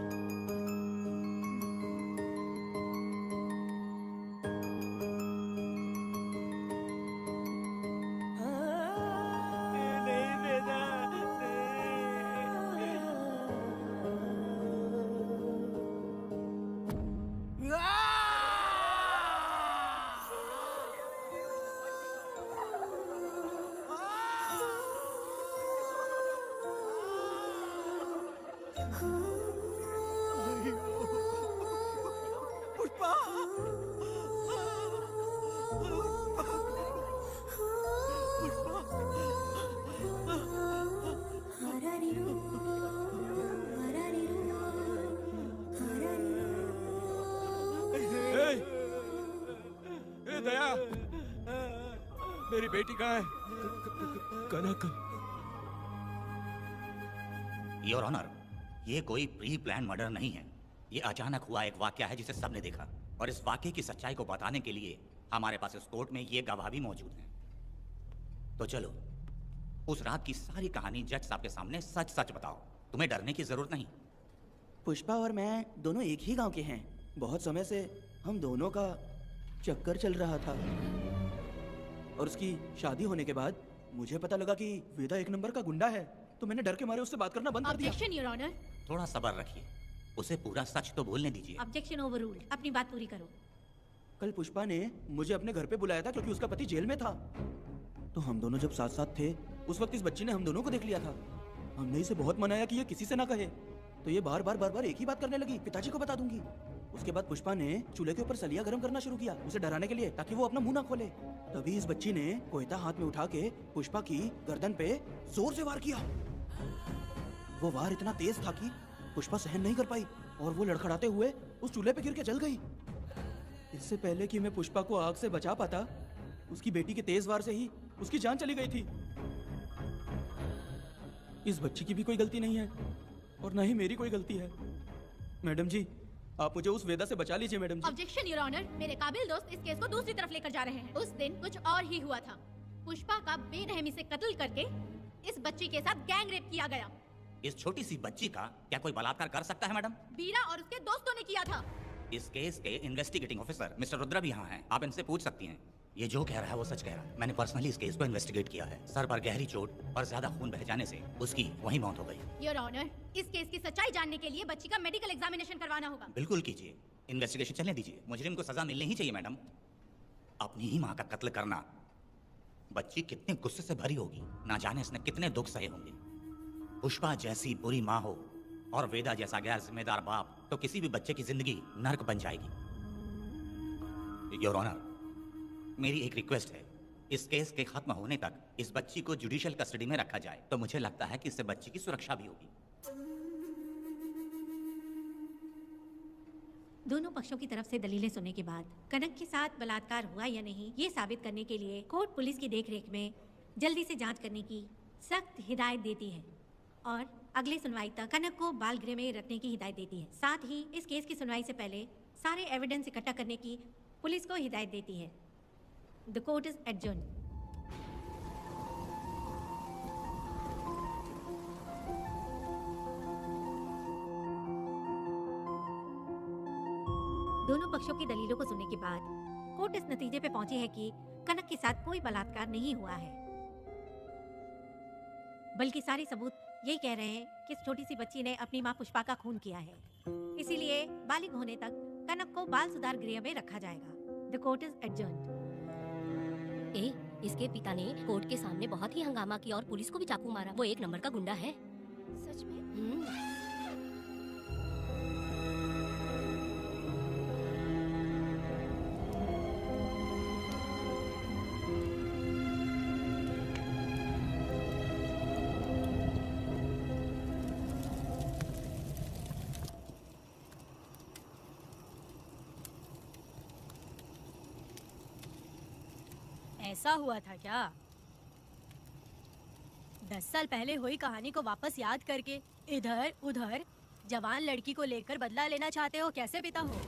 दया, मेरी बेटी कहाँ है? कनक। योर ऑनर, ये कोई प्री प्लान मर्डर नहीं है। ये अचानक हुआ एक वाकया है जिसे सबने देखा, और इस वाकये की सच्चाई को बताने के लिए हमारे पास इस कोर्ट में ये गवाह भी मौजूद हैं। तो चलो, उस रात की सारी कहानी जज साहब के सामने सच सच बताओ। तुम्हें डरने की जरूरत नहीं। पुष्पा और मैं दोनों एक ही गांव के हैं। बहुत समय से हम दोनों का चक्कर चल रहा था, और उसकी शादी होने के बाद मुझे पता लगा कि वेदा एक नंबर का गुंडा है, तो मैंने डर के मारे उससे बात करना बंद कर दिया। Objection your honour. थोड़ा सब्र रखिए। उसे पूरा सच तो बोलने दीजिए। Objection overruled. अपनी बात पूरी करो। कल पुष्पा ने मुझे अपने घर पे बुलाया था क्योंकि उसका पति जेल में था। तो हम दोनों जब साथ साथ थे उस वक्त इस बच्ची ने हम दोनों को देख लिया था। हमने इसे बहुत मनाया कि ये किसी से ना कहे, तो ये बार बार एक ही बात करने लगी, पिताजी को बता दूंगी। उसके बाद पुष्पा ने चूल्हे के ऊपर सलिया गर्म करना शुरू किया, उसे डराने के लिए, ताकि वो अपना मुंह ना खोले। तभी इस बच्ची ने कोयता हाथ में उठा के पुष्पा की गर्दन पे जोर से वार किया। वो वार इतना तेज था कि पुष्पा सहन नहीं कर पाई और वो लड़खड़ाते हुए उस चूल्हे पे गिर के जल गई। इससे पहले कि मैं पुष्पा को आग से बचा पाता, उसकी बेटी के तेज वार से ही उसकी जान चली गई थी। इस बच्ची की भी कोई गलती नहीं है और ना ही मेरी कोई गलती है। मैडम जी, आप मुझे उस वेदा से बचा लीजिए madam ji. Objection your honour. मेरे काबिल दोस्त इस केस को दूसरी तरफ लेकर जा रहे हैं। उस दिन कुछ और ही हुआ था। पुष्पा का बेरहमी से कत्ल करके इस बच्ची के साथ गैंग रेप किया गया। इस छोटी सी बच्ची का क्या कोई बलात्कार कर सकता है मैडम? बीरा और उसके दोस्तों ने किया था। इस केस के इन्वेस्टिगेटिंग ऑफिसर मिस्टर रुद्रा भी यहाँ हैं। आप इनसे पूछ सकती हैं। ये जो कह रहा है वो सच कह रहा है। मैंने पर्सनली इस केस को इन्वेस्टिगेट किया है। सर पर गहरी चोट और ज्यादा खून बह जाने से उसकी वहीं मौत हो गई। योर ऑनर, इस केस की सच्चाई जानने के लिए बच्ची का मेडिकल एग्जामिनेशन करवाना होगा। बिल्कुल कीजिए, इन्वेस्टिगेशन चलने दीजिए। मुजरिम को सजा मिलनी ही चाहिए मैडम। अपनी ही माँ का कत्ल करना। बच्ची कितने गुस्से से भरी होगी, ना जाने इसने कितने दुख सहे होंगे। पुष्पा जैसी बुरी माँ हो और वेदा जैसा गैर जिम्मेदार बाप, तो किसी भी बच्चे की जिंदगी नर्क बन जाएगी। योर ऑनर, मेरी एक रिक्वेस्ट है, इस केस के खत्म होने तक इस बच्ची को जुडिशियल कस्टडी में रखा जाए, तो मुझे लगता है कि इससे बच्ची की सुरक्षा भी होगी। दोनों पक्षों की तरफ से दलीलें सुनने के बाद कनक के साथ बलात्कार हुआ या नहीं, ये साबित करने के लिए कोर्ट पुलिस की देखरेख में जल्दी से जांच करने की सख्त हिदायत देती है और अगले सुनवाई तक कनक को बाल गृह में रखने की हिदायत देती है। साथ ही इस केस की सुनवाई से पहले सारे एविडेंस इकट्ठा करने की पुलिस को हिदायत देती है। The court is adjourned. दोनों पक्षों की दलीलों को सुनने के बाद कोर्ट इस नतीजे पे पहुंची है कि कनक के साथ कोई बलात्कार नहीं हुआ है, बल्कि सारे सबूत यही कह रहे हैं कि इस छोटी सी बच्ची ने अपनी मां पुष्पा का खून किया है। इसीलिए बालिग होने तक कनक को बाल सुधार गृह में रखा जाएगा। The court is adjourned. इसके पिता ने कोर्ट के सामने बहुत ही हंगामा किया और पुलिस को भी चाकू मारा। वो एक नंबर का गुंडा है। सच में? ऐसा हुआ था क्या? 10 साल पहले हुई कहानी को वापस याद करके इधर उधर जवान लड़की को लेकर बदला लेना चाहते हो? कैसे पिता हो?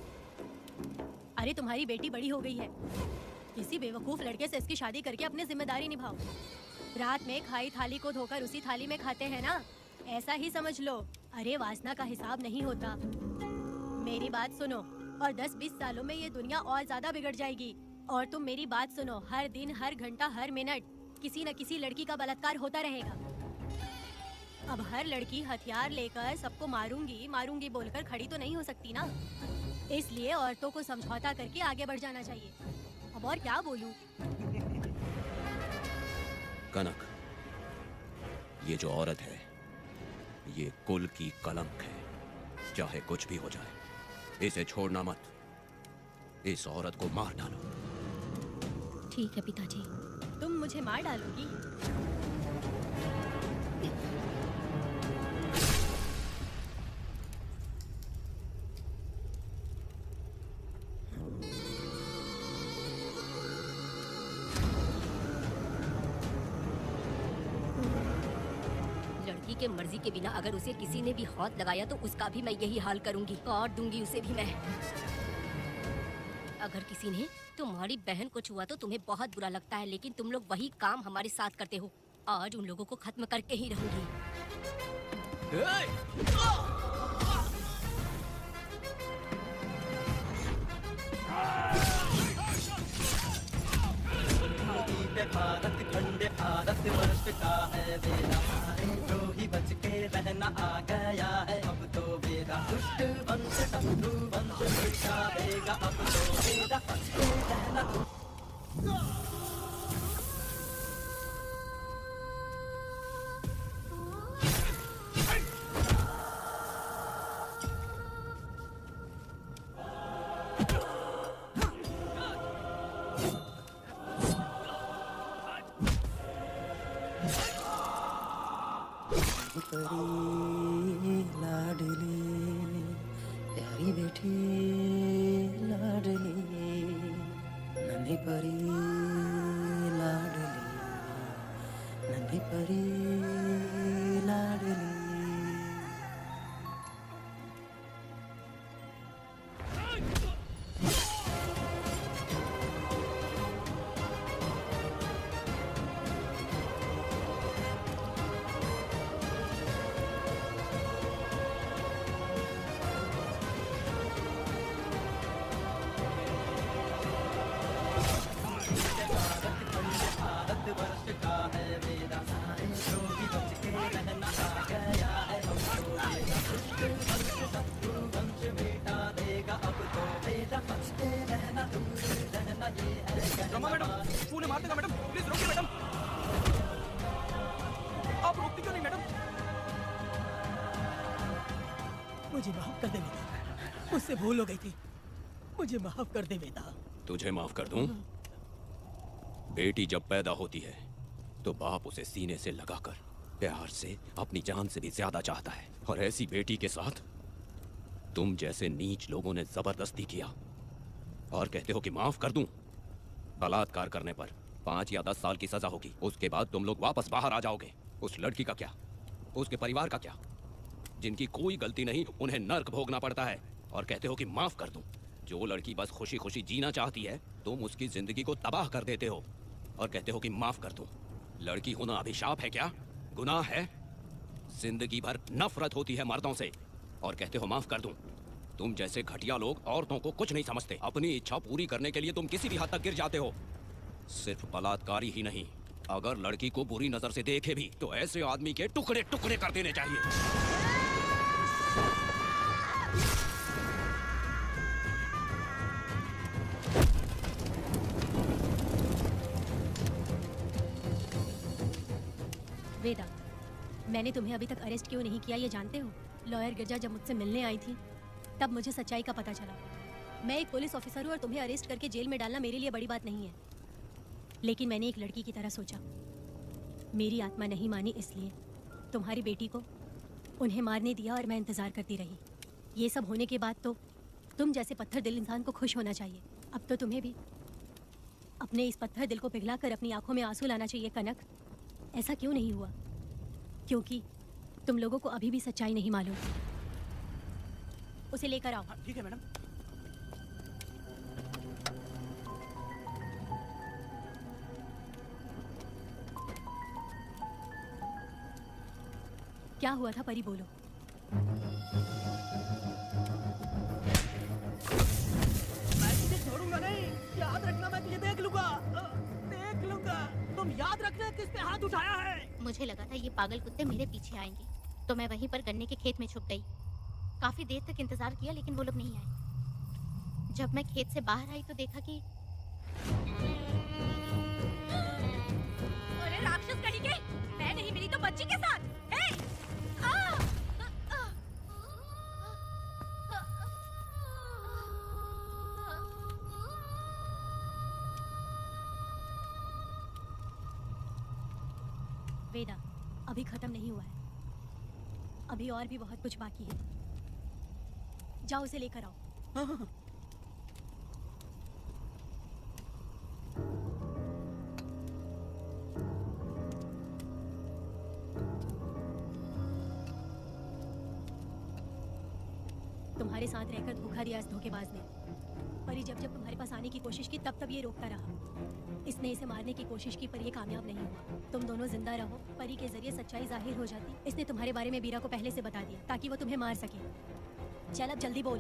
अरे तुम्हारी बेटी बड़ी हो गई है। किसी बेवकूफ लड़के से इसकी शादी करके अपनी जिम्मेदारी निभाओ। रात में खाई थाली को धोकर उसी थाली में खाते हैं ना, ऐसा ही समझ लो। अरे वासना का हिसाब नहीं होता। मेरी बात सुनो, और 10-20 सालों में ये दुनिया और ज्यादा बिगड़ जाएगी। और तुम मेरी बात सुनो, हर दिन, हर घंटा, हर मिनट किसी न किसी लड़की का बलात्कार होता रहेगा। अब हर लड़की हथियार लेकर सबको मारूंगी बोलकर खड़ी तो नहीं हो सकती ना। इसलिए औरतों को समझौता करके आगे बढ़ जाना चाहिए। अब और क्या बोलूं? कनक, ये जो औरत है, ये कुल की कलंक है। चाहे कुछ भी हो जाए, इसे छोड़ना मत। इस औरत को मार डालो। ठीक है पिताजी। तुम मुझे मार डालोगी? लड़की के मर्जी के बिना अगर उसे किसी ने भी हाथ लगाया तो उसका भी मैं यही हाल करूंगी और दूंगी उसे भी मैं। अगर किसी ने तुम्हारी बहन को छुआ तो तुम्हें बहुत बुरा लगता है, लेकिन तुम लोग वही काम हमारे साथ करते हो। आज उन लोगों को खत्म करके ही रहूंगी। भारत खंड भारत वर्ष का है वेदा, जो ही बच के रहना आ गया है अब तो वेदा। दुष्ट अब तो बेदा फंसते रहना तुम। परी लाडली प्यारी बेटी लाडली नन्ही परी लाडली नन्ही परी लाडली। भारतवर्ष का है वेदा जो भी बच के रहना आ गया है शत्रु वंश बेटा देगा अब तो वेदा बचते रहना दूर रहना ये है रमा मैडम फूल मार देगा मैडम, प्लीज रोकिए मैडम। आप रोकती क्यों नहीं मैडम? मुझे माफ कर दे वेदा, मुझसे भूल हो गई थी, मुझे माफ कर दे वेदा। तुझे माफ कर दूं? बेटी जब पैदा होती है तो बाप उसे सीने से लगाकर प्यार से अपनी जान से भी ज्यादा चाहता है, और ऐसी बेटी के साथ तुम जैसे नीच लोगों ने जबरदस्ती किया और कहते हो कि माफ कर दूं। बलात्कार करने पर 5 या 10 साल की सजा होगी, उसके बाद तुम लोग वापस बाहर आ जाओगे। उस लड़की का क्या, उसके परिवार का क्या, जिनकी कोई गलती नहीं उन्हें नर्क भोगना पड़ता है, और कहते हो कि माफ कर दूं। जो लड़की बस खुशी खुशी जीना चाहती है तुम उसकी जिंदगी को तबाह कर देते हो और कहते हो कि माफ कर दूं। लड़की होना अभिशाप है क्या, गुनाह है? जिंदगी भर नफरत होती है मर्दों से और कहते हो माफ कर दूं। तुम जैसे घटिया लोग औरतों को कुछ नहीं समझते। अपनी इच्छा पूरी करने के लिए तुम किसी भी हद तक गिर जाते हो। सिर्फ बलात्कारी ही नहीं, अगर लड़की को बुरी नजर से देखे भी तो ऐसे आदमी के टुकड़े टुकड़े कर देने चाहिए। वेदा, मैंने तुम्हें अभी तक अरेस्ट क्यों नहीं किया ये जानते हो? लॉयर गिरजा जब मुझसे मिलने आई थी तब मुझे सच्चाई का पता चला। मैं एक पुलिस ऑफिसर हूँ और तुम्हें अरेस्ट करके जेल में डालना मेरे लिए बड़ी बात नहीं है, लेकिन मैंने एक लड़की की तरह सोचा। मेरी आत्मा नहीं मानी, इसलिए तुम्हारी बेटी को उन्हें मारने दिया और मैं इंतज़ार करती रही। ये सब होने के बाद तो तुम जैसे पत्थर दिल इंसान को खुश होना चाहिए। अब तो तुम्हें भी अपने इस पत्थर दिल को पिघला कर अपनी आंखों में आंसू लाना चाहिए। कनक, ऐसा क्यों नहीं हुआ? क्योंकि तुम लोगों को अभी भी सच्चाई नहीं मालूम। उसे लेकर आओ। ठीक है मैडम। क्या हुआ था परी, बोलो। मैं तुझे छोड़ूंगा नहीं, याद रखना, मैं तुझे देख लूंगा, देख लूंगा। तुम याद रखना किस पे हाथ उठाया है। मुझे लगा था ये पागल कुत्ते मेरे पीछे आएंगे, तो मैं वहीं पर गन्ने के खेत में छुप गई। काफी देर तक इंतजार किया लेकिन वो लोग नहीं आए। जब मैं खेत से बाहर आई तो देखा कि अरे राक्षस कहीं के, मैं नहीं मिली तो बच्ची के साथ। वेदा, अभी खत्म नहीं हुआ है, अभी और भी बहुत कुछ बाकी है। जाओ उसे लेकर आओ। हाँ। तुम्हारे साथ रहकर धोखा दिया इस धोखेबाज ने। परी जब जब तुम्हारे पास आने की कोशिश की तब तब ये रोकता रहा। इसने इसे मारने की कोशिश की पर ये कामयाब नहीं हुआ। तुम दोनों जिंदा रहो, परी के जरिए सच्चाई जाहिर हो जाती। इसने तुम्हारे बारे में बीरा को पहले से बता दिया ताकि वो तुम्हें मार सके। चल अब जल्दी बोल।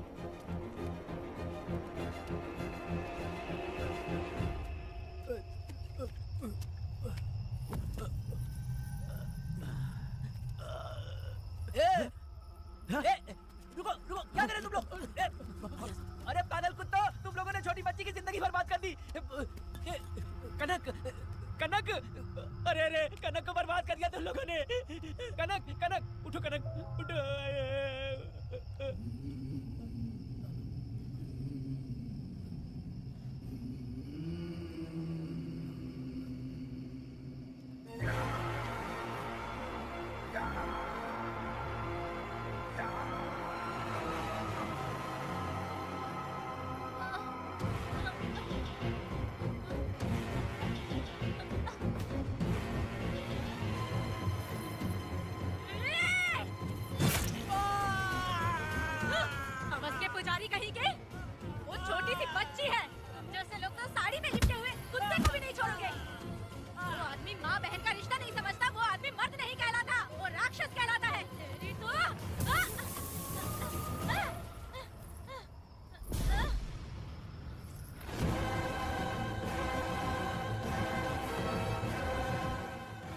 रुको रुको, क्या कर रहे तुम लोग? अरे पागल कुत्ता, तुम भिखारी कहीं के? वो छोटी सी बच्ची है। जैसे लोग तो साड़ी में लिपटे हुए कुत्ते को भी नहीं छोड़ोगे। वो आदमी माँ बहन का रिश्ता नहीं समझता। वो आदमी मर्द नहीं कहलाता, वो राक्षस कहलाता है। तेरी तो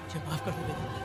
मुझे माफ कर दो बेटा।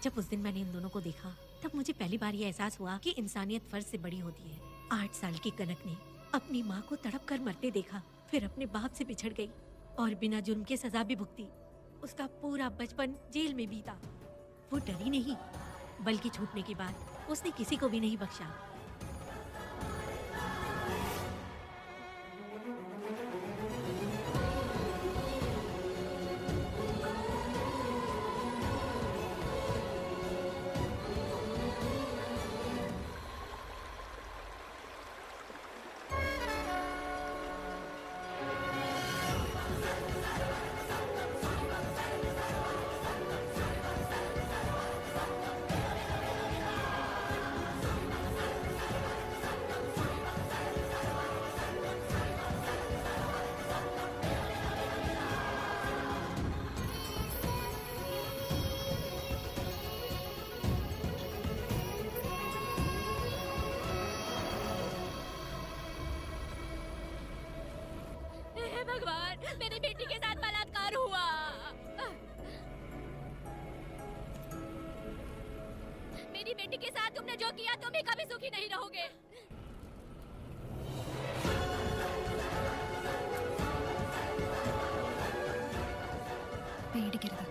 जब उस दिन मैंने इन दोनों को देखा तब मुझे पहली बार ये एहसास हुआ कि इंसानियत फर्ज से बड़ी होती है। 8 साल की कनक ने अपनी माँ को तड़प कर मरते देखा, फिर अपने बाप से बिछड़ गई और बिना जुर्म के सजा भी भुगती। उसका पूरा बचपन जेल में बीता। वो डरी नहीं, बल्कि छूटने के बाद उसने किसी को भी नहीं बख्शा। भगवान, मेरी बेटी के साथ बलात्कार हुआ। मेरी बेटी के साथ तुमने जो किया तुम भी कभी सुखी नहीं रहोगे। पेड़ गिर गया।